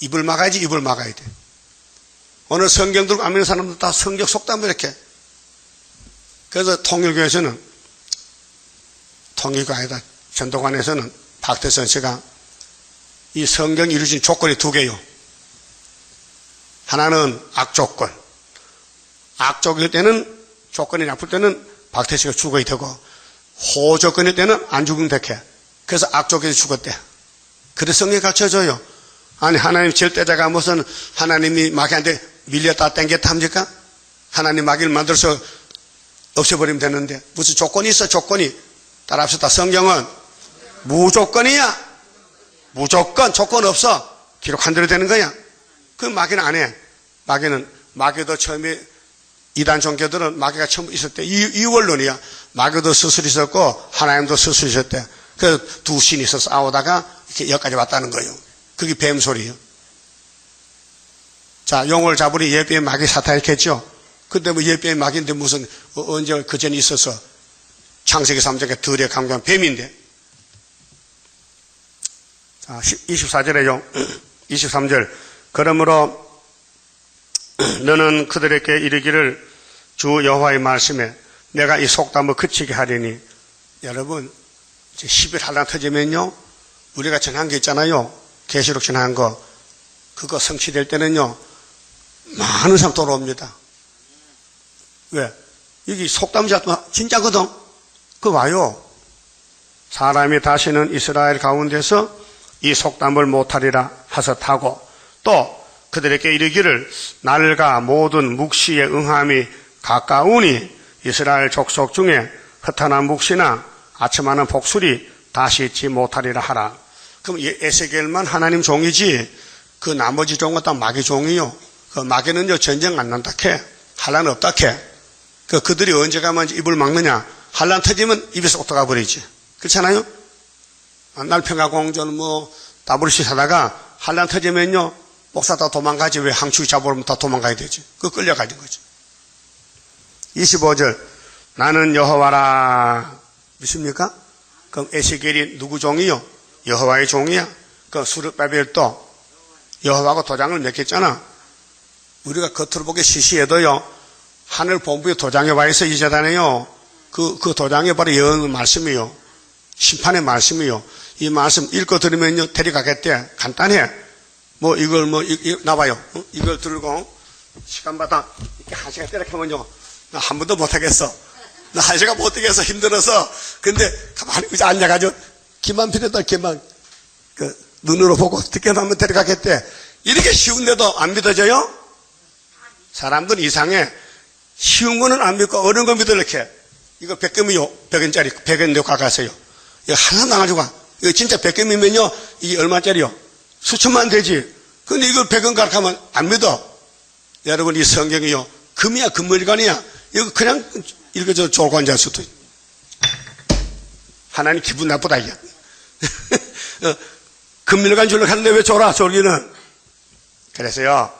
입을 막아야지, 입을 막아야 돼. 오늘 성경 들고 안 믿는 사람들 다 성경 속담을 이렇게. 그래서 통일교에서는, 통일교 아니다, 전도관에서는 박태선 씨가 이 성경이 이루어진 조건이 두 개요. 하나는 악조건. 악조건일 때는, 조건이 나쁠 때는 박태선 씨가 죽어야 되고, 호조건일 때는 안 죽으면 되게. 그래서 악조건에서 죽었대. 그래서 성경이 가르쳐줘요. 아니, 하나님 절대자가 무슨 하나님이 마귀한테 밀렸다 땡겼다 합니까? 하나님 마귀를 만들어서 없애버리면 되는데, 무슨 조건이 있어, 조건이. 따라합시다. 성경은 무조건이야. 무조건, 조건 없어. 기록한 대로 되는 거야. 그 마귀는 안 해. 마귀도 처음에 이단 종교들은 마귀가 처음 있을 때 이원론이야. 마귀도 스스로 있었고 하나님도 스스로 있었대. 그 두 신이서 싸우다가 이렇게 여기까지 왔다는 거예요. 그게 뱀소리예요. 자, 용을 잡으니 예배에 마귀 사탄했겠죠. 근데 뭐 예배에 마귀인데 무슨 언제 그 전에 있어서 창세기 3장에 들에 감gan 뱀인데. 자, 24절에요. 23절. 그러므로 너는 그들에게 이르기를 주 여호와의 말씀에 내가 이 속담을 그치게 하리니. 여러분, 이제 10일 한란 터지면요, 우리가 전한 게 있잖아요. 계시록 전한 거. 그거 성취될 때는요, 많은 사람 돌아옵니다. 왜? 여기 속담 진짜거든. 그거 와요. 사람이 다시는 이스라엘 가운데서 이 속담을 못하리라 하셨다고, 또 그들에게 이르기를 날과 모든 묵시의 응함이 가까우니 이스라엘 족속 중에 흩어난 묵시나 아첨하는 복술이 다시 있지 못하리라 하라. 그럼 에스겔만 하나님 종이지 그 나머지 종은 다 마귀 종이요. 그 마귀는요 전쟁 안 난다 캐. 한란 없다 캐. 그들이 언제 가면 입을 막느냐. 한란 터지면 입에서 옥터가 버리지. 그렇잖아요? 날평화공전 WC 사다가 한란 터지면요 목사 다 도망가지. 왜? 항축이 잡아오면 다 도망가야 되지. 그 끌려가는 거지. 25절. 나는 여호와라. 믿습니까? 그럼 에스겔이 누구 종이요? 여호와의 종이야. 그 수르바벨도 여호와가 도장을 맺겠잖아. 우리가 겉으로 보기 시시해도요, 하늘 본부에 도장에 와 있어, 이 재단에요. 그 도장에 바로 여호와의 말씀이요. 심판의 말씀이요. 이 말씀 읽고 들으면요, 데려가겠대. 간단해. 나봐요. 이걸 들고, 시간마다 이렇게 한 시간 때려가면요, 나 한 번도 못하겠어. 나 한 시간 못하겠어. 힘들어서. 근데 가만히 의자 앉아가지고, 귀만 필요다, 귀만. 눈으로 보고 듣게만 하면 데려가겠대. 이렇게 쉬운데도 안 믿어져요? 사람들 이상해. 쉬운 거는 안 믿고 어려운 거 믿어 이렇게. 이거 100금이요. 100원짜리. 100원 내고 가가세요. 이거 하나 나가지고 가. 이거 진짜 100금이면요. 이게 얼마짜리요? 수천만 되지. 근데 이걸 100원 가르치면 안 믿어. 여러분, 이 성경이요. 금이야, 금물관이야. 이거 그냥 읽어줘 졸고 앉을 수도 있어. 하나님 기분 나쁘다, 이게. 금물관 줄로 가는데 왜 졸아, 졸기는. 그래서요,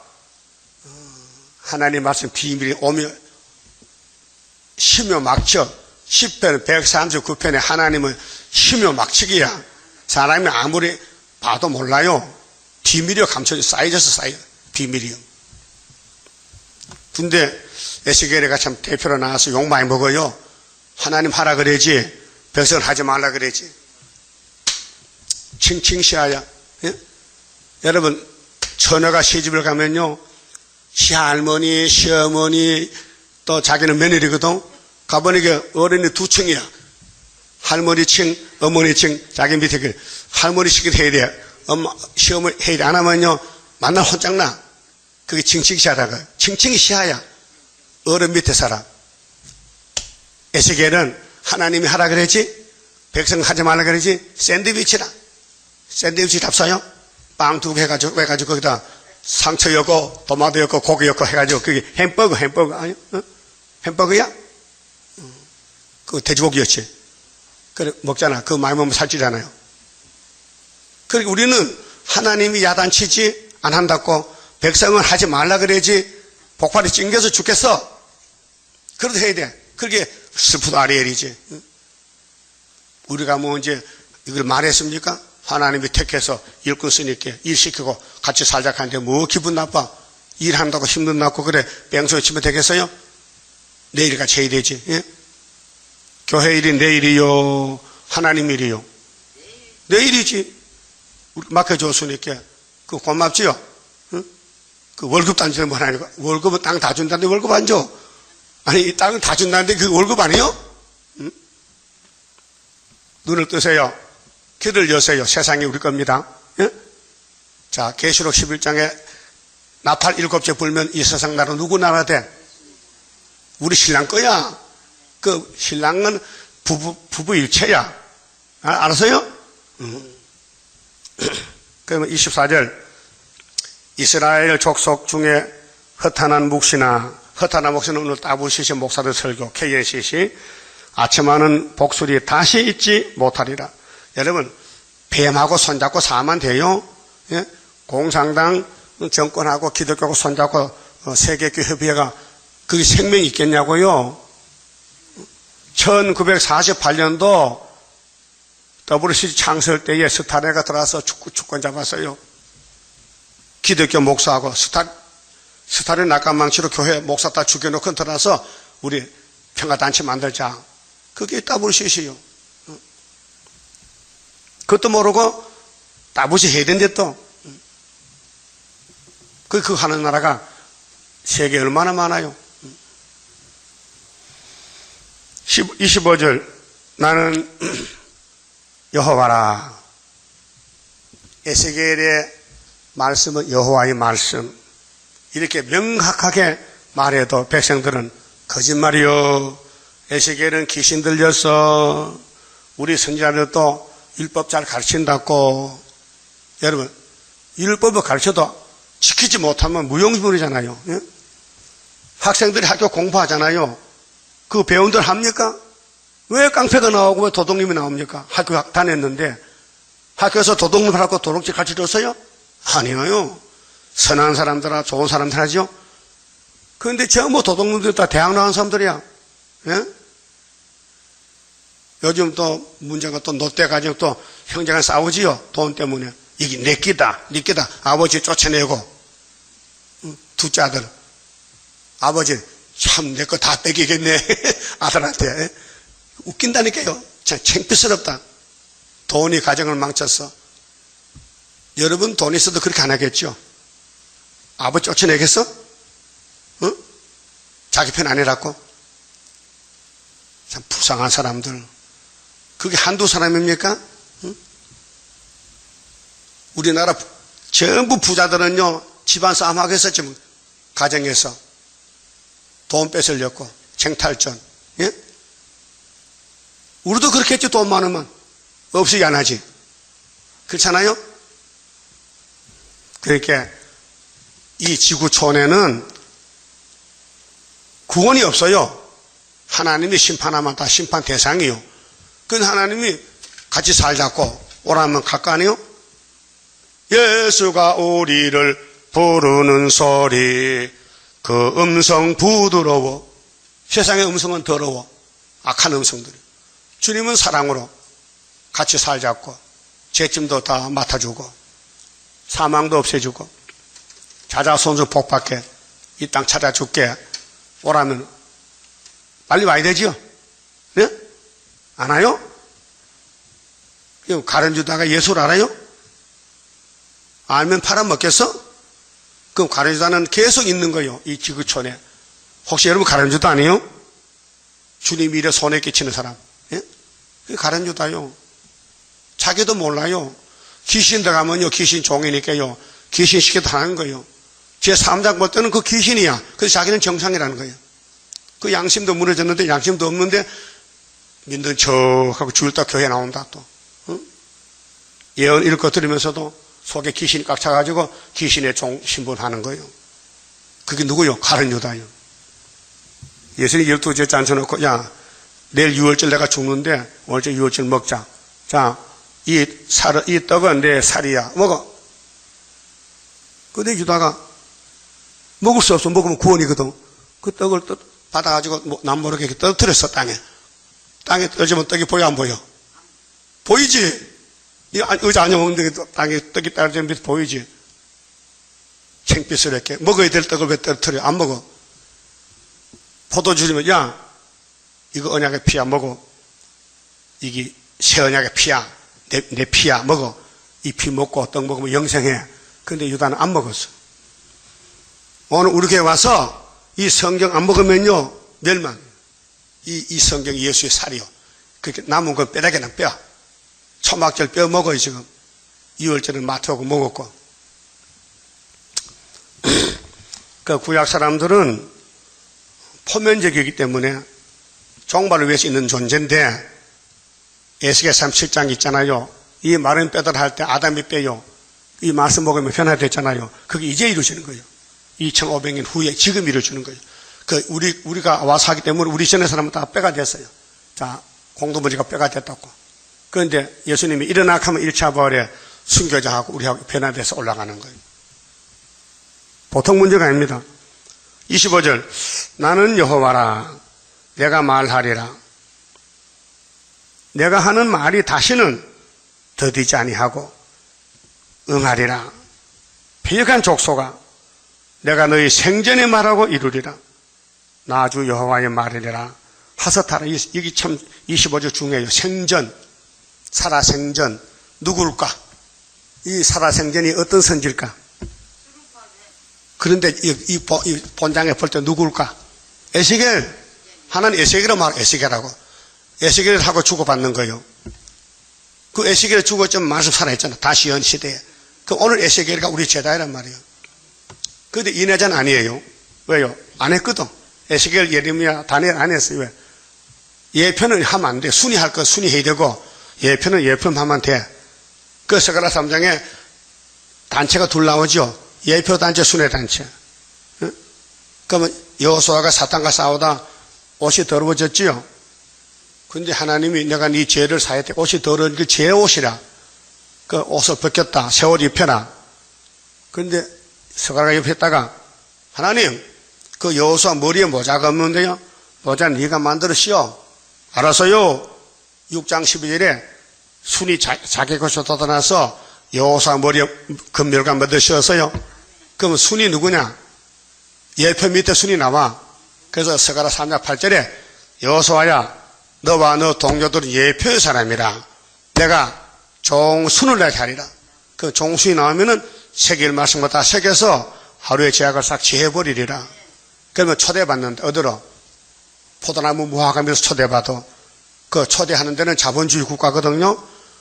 하나님 말씀 비밀이 오면, 심요 막쳐. 10편, 139편에 하나님은 심요 막치기야. 사람이 아무리 봐도 몰라요. 비밀이 감춰져, 쌓여져서 쌓여. 비밀이요. 근데 에스겔이가 참 대표로 나와서 욕 많이 먹어요. 하나님 하라 그래지, 백성을 하지 말라 그래지. 칭칭시하야. 예? 여러분, 처녀가 시집을 가면요, 시할머니, 시어머니, 또 자기는 며느리거든. 가보니까 어른이 두 층이야. 할머니 층, 어머니 층, 자기 밑에 그 할머니 층을 해야 돼. 시어머니 해야 돼. 안 하면요, 만날 혼짝나. 그게 칭칭시하다가. 칭칭이 시하야. 어른 밑에 살아. 에스겔은 하나님이 하라 그랬지? 백성 하지 말라 그랬지? 샌드위치라. 샌드위치 잡사요? 빵 두 개 해가지고 거기다 상처 엮고, 토마토 엮고, 고기 엮고 해가지고, 그게 햄버거 아니야? 어? 햄버거야? 그거 돼지고기였지. 그래, 먹잖아. 그거 많이 먹으면 살찌잖아요. 그러니까 우리는 하나님이 야단치지 안 한다고 백성은 하지 말라 그래야지 복발이 찡겨서 죽겠어. 그래도 해야 돼. 그게 스푸드 아리엘이지. 우리가 이제 이걸 말했습니까? 하나님이 택해서 일꾼 쓰니까 일 시키고 같이 살자 하는데 뭐 기분 나빠? 일한다고 힘든다고 그래 뺑소니 치면 되겠어요? 내일같이 해야 되지. 예? 교회 일이 내일이요? 하나님 일이요? 내일이지. 맡겨줬으니까 그 고맙지요? 응? 그 월급도 안 주는 분 아니고 월급은 땅 다 준다는데 월급 안 줘? 아니 이 땅은 다 준다는데 그 월급 아니요? 응? 눈을 뜨세요. 귀를 여세요. 세상이 우리 겁니다. 예? 자, 계시록 11장에 나팔 7째 불면 이 세상 나라 누구 나라 돼? 우리 신랑 거야. 그 신랑은 부부 일체야. 알았어요? 그러면 24절 이스라엘 족속 중에 허탄한 묵시나 허탄한 묵시는 오늘 따부시시 목사들 설교 KNCC 아침하는 복술이 다시 잊지 못하리라. 여러분 뱀하고 손잡고 사면 돼요? 예? 공산당 정권하고 기독교하고 손잡고 세계교회가 그게 생명이 있겠냐고요? 1948년도 WCG 창설 때에 스타네가 들어와서 주권 잡았어요. 기독교 목사하고 스타린 낙관망치로 교회 목사 다 죽여놓고 들어와서 우리 평화단체 만들자. 그게 WCC요. 그것도 모르고 따부시 해야 된대 또. 그 하는 나라가 세계에 얼마나 많아요. 25절 나는 여호와라. 에스겔의 말씀은 여호와의 말씀. 이렇게 명확하게 말해도 백성들은 거짓말이요. 에스겔은 귀신 들려서 우리 선지자들도 율법 잘 가르친다고. 여러분 율법을 가르쳐도 지키지 못하면 무용지물이잖아요. 예? 학생들이 학교 공부하잖아요. 그 배운들 합니까? 왜 깡패가 나오고 왜 도둑님이 나옵니까? 학교 다녔는데 학교에서 도둑님 하라고 도둑질 가르쳐줬어요? 아니에요. 선한 사람들아 좋은 사람들 하죠. 그런데 전부 도둑놈들 다 대학 나온 사람들이야. 예? 요즘 또 문제가 또 롯데 가지고 또 형제가 싸우지요. 돈 때문에. 이게 내 끼다, 네 끼다. 아버지 쫓아내고 둘째 아들 아버지 참 내 거 다 뺏기겠네 아들한테. 웃긴다니까요. 참 창피스럽다. 돈이 가정을 망쳤어. 여러분 돈 있어도 그렇게 안 하겠죠? 아버지 쫓아내겠어? 어? 자기 편 아니라고? 참 불쌍한 사람들. 그게 한두 사람입니까? 응? 우리나라 전부 부자들은요 집안 싸움하고 했었지. 가정에서 돈 뺏으려고 쟁탈전. 예? 우리도 그렇게 했지. 돈 많으면 없이 안 하지. 그렇잖아요? 그러니까 이 지구촌에는 구원이 없어요. 하나님이 심판하면 다 심판 대상이요. 그 하나님이 같이 살자고 오라면 갈 거 아니에요? 예수가 우리를 부르는 소리 그 음성 부드러워. 세상의 음성은 더러워. 악한 음성들이. 주님은 사랑으로 같이 살자고 죄짐도 다 맡아주고 사망도 없애주고 자자손손 복받게 이 땅 찾아줄게 오라면 빨리 와야 되지요? 네? 안 와요? 가련주다가 예수를 알아요? 알면 팔아먹겠어? 그럼 가련주다는 계속 있는 거예요. 이 지구촌에. 혹시 여러분 가련주다 아니에요? 주님 일에 손에 끼치는 사람. 예? 그게 가련주다요. 자기도 몰라요. 귀신 들어가면요 귀신 종이니까요 귀신 시켜도 하는 거예요. 제 3장 볼 때는 그 귀신이야. 그래서 자기는 정상이라는 거예요. 그 양심도 무너졌는데 양심도 없는데 믿는 척하고 주일다 교회 나온다 또. 응? 예언 읽고 들으면서도 속에 귀신이 꽉 차가지고 귀신의 종 신분하는 거예요. 그게 누구요? 가룟유다요. 예수님이 12제째 앉혀놓고 야 내일 6월절 내가 죽는데 오늘째 6월절 먹자. 자, 이 떡은 내 살이야. 먹어. 근데 유다가 먹을 수 없어. 먹으면 구원이거든. 그 떡을 받아가지고 남 모르게 떨어뜨렸어. 땅에 떨어지면 떡이 보여 안 보여? 보이지? 이 의자 앉아먹는데 땅에 떡이 떨어지는 빛 보이지? 챙빛스럽게. 먹어야 될 떡을 왜 떨어뜨려? 안 먹어. 포도주 주면, 야, 이거 언약의 피야, 먹어. 이게 새 언약의 피야. 내 피야, 먹어. 이 피 먹고 떡 먹으면 영생해. 근데 유다는 안 먹었어. 오늘 우리 교회 와서 이 성경 안 먹으면요, 멸망. 이 성경이 예수의 살이요. 그렇게 남은 건 뼈다귀는 뼈. 초막절 뼈 먹어요, 지금. 2월절은 마트하고 먹었고. 그 구약 사람들은 포면적이기 때문에 종말을 위해서 있는 존재인데, 에스겔 37장 있잖아요. 이 마른 뼈들 할 때 아담이 뼈요. 이 말씀 먹으면 변화됐잖아요. 그게 이제 이루어지는 거예요. 2500년 후에 지금 이루어지는 거예요. 우리가 와서 하기 때문에 우리 전에 사람은 다 뼈가 됐어요. 자, 공동체가 뼈가 됐다고. 그런데 예수님이 일어나 하면 1차 부활에 순교자하고 우리하고 변화돼서 올라가는 거예요. 보통 문제가 아닙니다. 25절. 나는 여호와라. 내가 말하리라. 내가 하는 말이 다시는 더디지 아니하고 응하리라. 비역한 족소가 내가 너희 생전에 말하고 이루리라. 나 주 여호와의 말이라. 하서타라. 이게 참 25절 중요해요. 생전, 살아생전. 누구일까? 이 살아생전이 어떤 선지일까? 그런데 이 본장에 볼 때 누구일까? 에스겔. 하나는 에스겔이라고 말하고 에스겔하고. 에스겔하고 주고받는 거예요. 그 에스겔이 죽었지만 말씀 살아있잖아. 다시 연 시대에. 그 오늘 에스겔이가 우리 제자이란 말이에요. 그런데 이내자는 아니에요. 왜요? 안 했거든. 에스겔, 예레미야, 다니엘 안 했어요. 왜? 예편은 하면 안 돼. 순위 할 거 순위 해야 되고, 예편은 예편 하면 돼. 그 스가랴 3장에 단체가 둘 나오죠. 예표 단체, 순회 단체. 응? 그러면 여호수아가 사탄과 싸우다 옷이 더러워졌지요. 근데 하나님이 내가 네 죄를 사할 때 옷이 더러운 그 제 옷이라. 그 옷을 벗겼다. 새 옷 입혀라. 근데 스가랴가 옆에 있다가 하나님, 그 여호수아 머리에 모자가 없는데요. 모자는 네가 만들어 씌워. 알았어요. 6장 12절에 순이 자기 것으로 돋아나서 여호수아 머리에 금멸관 만들어 씌웠어요. 그러면 순이 누구냐? 예표 밑에 순이 나와. 그래서 스가랴 3장 8절에 여호수아야, 너와 너 동료들은 예표의 사람이라. 내가 종순을 내게 하리라. 그 종순이 나오면은 새길 말씀을 다 새겨서 하루의 제약을 싹 지해버리리라. 그러면 초대받는데 어디로? 포도나무 무화과면서 초대받아. 그 초대하는 데는 자본주의 국가거든요.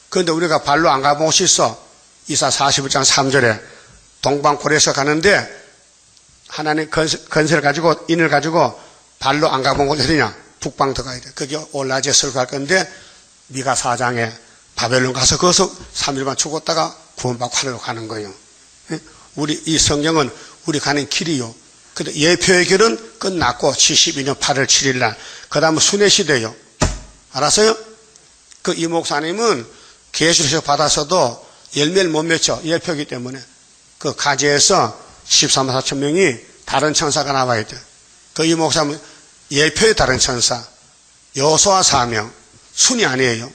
그런데 우리가 발로 안 가본 곳이 있어. 이사 41장 3절에 동방코리아에서 가는데 하나님 건설을 가지고 인을 가지고 발로 안 가본 곳이 어디냐? 북방 들어가야 돼. 거기 올라제 설교할 건데 미가 4장에 바벨론 가서 거기서 3일만 죽었다가 구원받고 하늘로 가는 거예요. 우리 이 성경은 우리 가는 길이요. 근데 예표의 길은 끝났고 72년 8월 7일 날 그 다음은 순회시대요. 알았어요? 그 이 목사님은 계시록에서 받아서도 열매를 못 맺혀. 예표이기 때문에 그 가지에서 13만 4천 명이 다른 천사가 나와야 돼. 그 이 목사님은 예표의 다른 천사, 여호수아 4명, 순이 아니에요.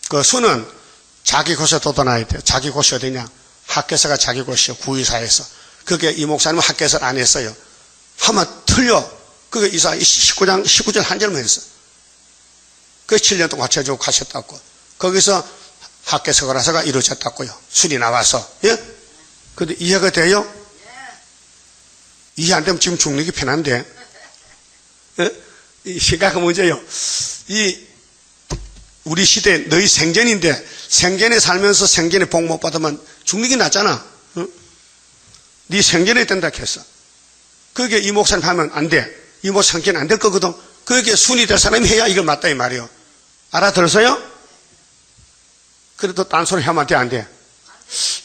그 순은 자기 곳에 돋아나야 돼요. 자기 곳이 어디냐? 학개서가 자기 곳이요. 구의사에서. 그게 이 목사님은 학개서를 안 했어요. 하면 틀려. 그게 이사 19절 한 절만 했어. 그 7년 동안 제주고 가셨다고. 거기서 학개서가라서가 이루어졌다고요. 순이 나와서. 예? 근데 이해가 돼요? 이해 안 되면 지금 죽는 게 편한데. 이 심각한 문제예요. 우리 시대 너희 생전인데 생전에 살면서 생전에 복 못 받으면 죽는 게 낫잖아. 응? 네 생전에 된다 했어. 그게 이 목사님 하면 안 돼. 이 목사님 생전 안 될 거거든. 그게 순위 될 사람이 해야 이걸 맞다 이 말이에요. 알아들었어요? 그래도 딴소리 하면 돼, 안 돼?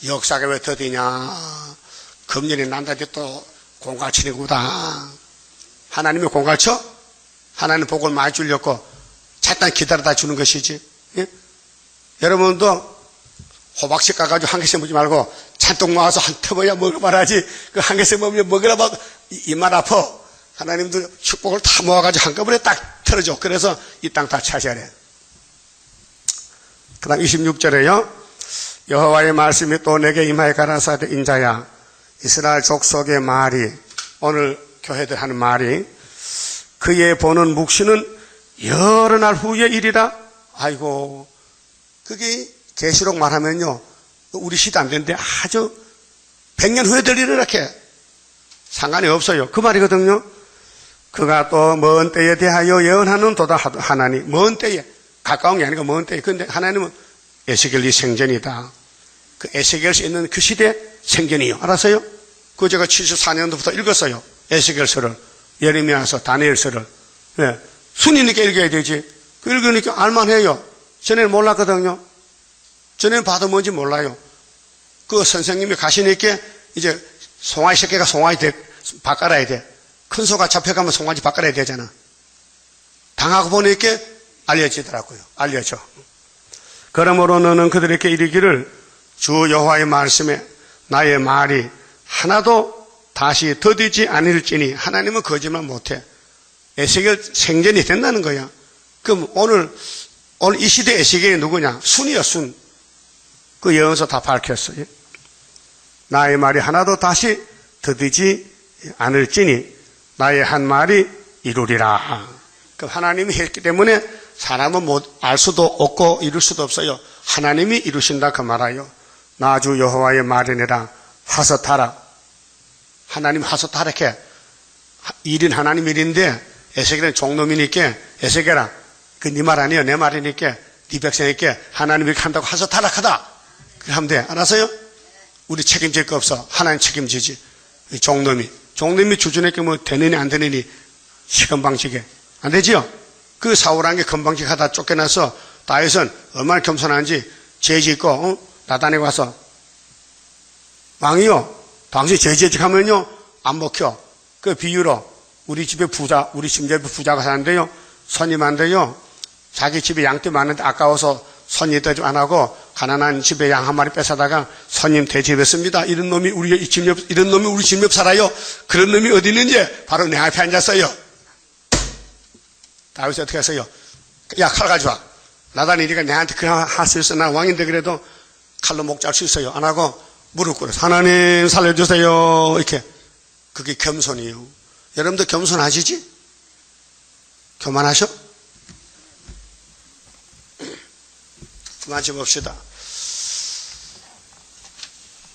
역사가 왜 더디냐? 금년에 난다지 또 공갈치니구다. 하나님이 공갈쳐? 하나님 복을 많이 주려고 잠깐 기다려다 주는 것이지. 예? 여러분도 호박씨 까가지고 한 개씩 먹지 말고 잔뜩 모아서 한 터버야 먹어봐라지. 그 한 개씩 먹으면 먹으라 막 입만 아파. 하나님도 축복을 다 모아가지고 한꺼번에 딱 틀어줘. 그래서 이 땅 다 차지하래. 그 다음 26절에요. 여호와의 말씀이 또 내게 임하여 가라사대 인자야 이스라엘 족속의 말이 오늘 교회들 하는 말이 그의 보는 묵시는 여러 날 후의 일이라. 아이고 그게 계시록 말하면요 우리 시대 안 되는데 아주 100년 후에 될 일을 이렇게 상관이 없어요. 그 말이거든요. 그가 또 먼 때에 대하여 예언하는 도다 하나님. 먼 때에 가까운 게 아니고 먼 때에. 그런데 하나님은 에스겔이 생전이다. 그 에스겔서 있는 그 시대 생전이요. 알았어요? 그 제가 74년도부터 읽었어요. 에스겔서를, 예레미야서, 다니엘서를. 예. 순이니까 읽어야 되지. 그 읽으니까 알만해요. 전에는 몰랐거든요. 전에는 봐도 뭔지 몰라요. 그 선생님이 가시니까 이제 송아지 새끼가 송아지 바꿔라야 돼. 큰 소가 잡혀가면 송아지 바꿔야 되잖아. 당하고 보니까 알려지더라고요. 알려져. 그러므로 너는 그들에게 이르기를 주 여호와의 말씀에 나의 말이 하나도 다시 더디지 않을지니. 하나님은 거짓말 못해. 에스겔 생전이 된다는 거야. 그럼 오늘 이 시대 에스겔이 누구냐? 순이야, 순. 그 예언서 다 밝혔어요. 나의 말이 하나도 다시 더디지 않을지니 나의 한 말이 이루리라. 그 하나님이 했기 때문에 사람은 알 수도 없고 이룰 수도 없어요. 하나님이 이루신다 그 말아요. 나 주 여호와의 말이니라 하섯하라. 하나님 하섯하라 이렇게 일인 하나님 일인데 에스겔은 종놈이니까 에스겔아 그 네 말 아니야 내 말이니까 네 백성에게 하나님 이렇게 한다고 하섯하라 하다. 그렇게 하면 돼. 알았어요? 우리 책임질 거 없어. 하나님 책임지지. 종놈이 주준에게 뭐 되느니 안 되느니 시간 방식에 안 되지요? 그 사울한 게 건방지게 하다 쫓겨나서 다윗은 얼마나 겸손한지 죄짓고 나단에 와서 왕이요 당신 죄짓하면요 안 먹혀. 그 비유로 우리 집에 우리 집에 부자가 사는데요 손님한테요 자기 집에 양떼 많은데 아까워서 손님 대접 안 하고 가난한 집에 양 한 마리 뺏어다가 손님 대접했습니다. 이런 놈이 우리 집 옆 살아요. 그런 놈이 어디 있는지 바로 내 앞에 앉았어요. 다윗이 어떻게 했어요? 야, 칼 가져와. 나단이 니가 내한테 그냥 할 수 있어. 나 왕인데 그래도 칼로 목 잘 수 있어요. 안 하고 무릎 꿇어. 하나님 살려주세요. 이렇게. 그게 겸손이에요. 여러분들 겸손하시지? 교만하셔? 마쳐봅시다.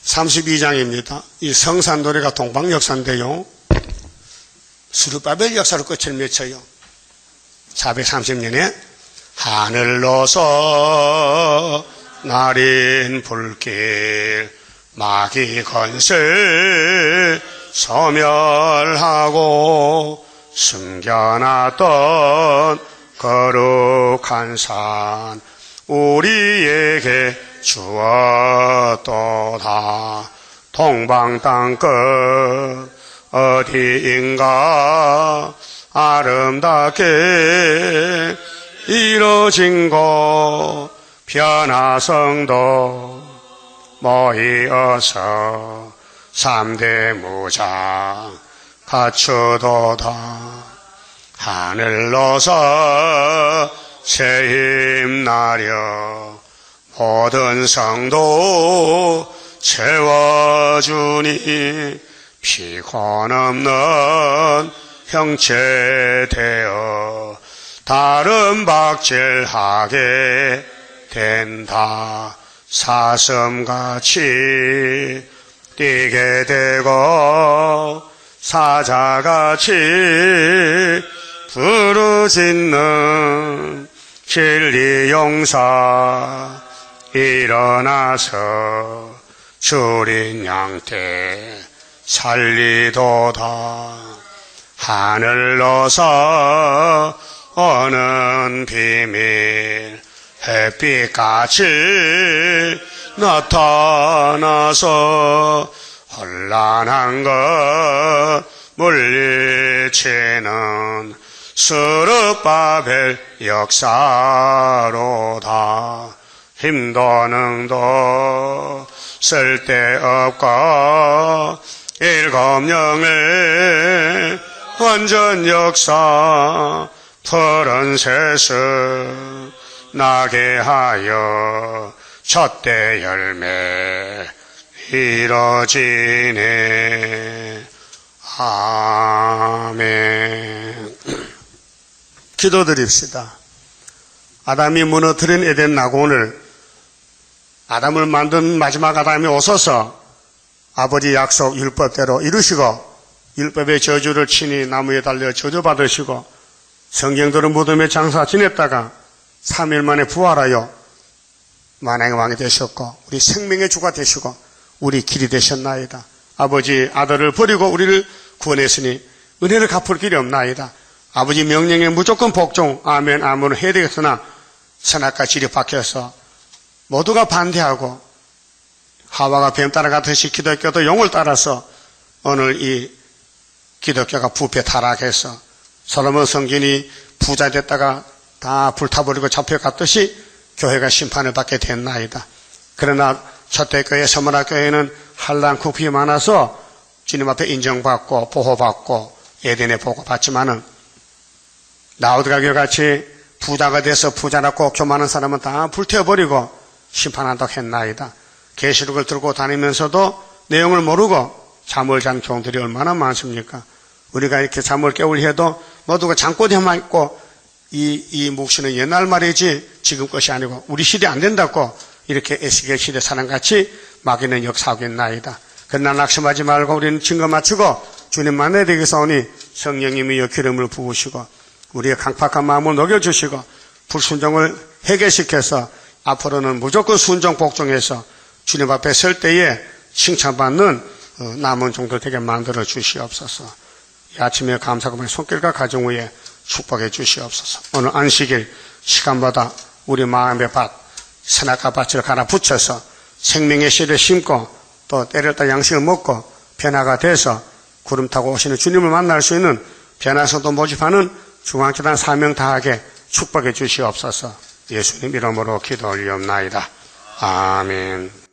32장입니다. 이 성산노래가 동방역사인데요. 수르바벨 역사로 끝을 맺혀요. 430년에 하늘로서 날인 불길 마귀 건설 소멸하고 숨겨놨던 거룩한 산 우리에게 주었도다. 동방 땅끝 어디인가 아름답게 이루어진 곳 변화성도 모이어서 3대 무장 갖추도다. 하늘로서 새힘 나려 모든 성도 채워주니 피곤 없는 형체 되어 다른 박질하게 된다. 사슴같이 뛰게 되고 사자같이 부르짖는 진리 용사 일어나서 줄인 양떼 살리도다. 하늘로서 오는 비밀 햇빛같이 나타나서 혼란한 것 물리치는 스룹바벨 역사로다. 힘도 능도 쓸데없고 일검령의 완전 역사 푸른 세습 나게 하여 젖대 열매 이뤄지네. 아멘. 기도드립시다. 아담이 무너뜨린 에덴 낙원을 아담을 만든 마지막 아담이 오셔서 아버지 약속 율법대로 이루시고 율법의 저주를 친히 나무에 달려 저주받으시고 성경대로 무덤에 장사 지냈다가 3일 만에 부활하여 만왕의 왕이 되셨고 우리 생명의 주가 되시고 우리 길이 되셨나이다. 아버지 아들을 버리고 우리를 구원했으니 은혜를 갚을 길이 없나이다. 아버지 명령에 무조건 복종 아멘 아멘을 해야 되겠으나 선악과 질이 박혀서 모두가 반대하고 하와가 뱀 따라가듯이 기독교도 용을 따라서 오늘 이 기독교가 부패 타락해서 솔로몬 성전이 부자 됐다가 다 불타버리고 잡혀갔듯이 교회가 심판을 받게 됐나이다. 그러나 초대교회 서문화교회는 한란 국비 많아서 주님 앞에 인정받고 보호받고 에덴의 보호받지만은 라우드가 교회같이 부자가 돼서 부자라고 교만한 사람은 다 불태워버리고 심판한다고 했나이다. 계시록을 들고 다니면서도 내용을 모르고 잠을 잔 종들이 얼마나 많습니까? 우리가 이렇게 잠을 깨우려 해도 모두가 잠꼬대만 있고 이 묵시는 옛날 말이지 지금 것이 아니고 우리 시대 안 된다고 이렇게 에스겔 시대 사람같이 마귀는 역사하고 있나이다. 그러나 낙심하지 말고 우리는 증거 맞추고 주님 만나야 되겠사오니 성령님이여 기름을 부으시고 우리의 강팍한 마음을 녹여주시고 불순종을 해결시켜서 앞으로는 무조건 순종 복종해서 주님 앞에 설 때에 칭찬받는 남은 종들 되게 만들어 주시옵소서. 이 아침에 감사금의 손길과 가정 위에 축복해 주시옵소서. 오늘 안식일 시간마다 우리 마음의 밭 선악과 밭을 갈아 붙여서 생명의 씨를 심고 또 때렸다 양식을 먹고 변화가 돼서 구름 타고 오시는 주님을 만날 수 있는 변화성도 모집하는 중앙재단 사명 다하게 축복해 주시옵소서. 예수님 이름으로 기도 올리옵나이다. 아멘.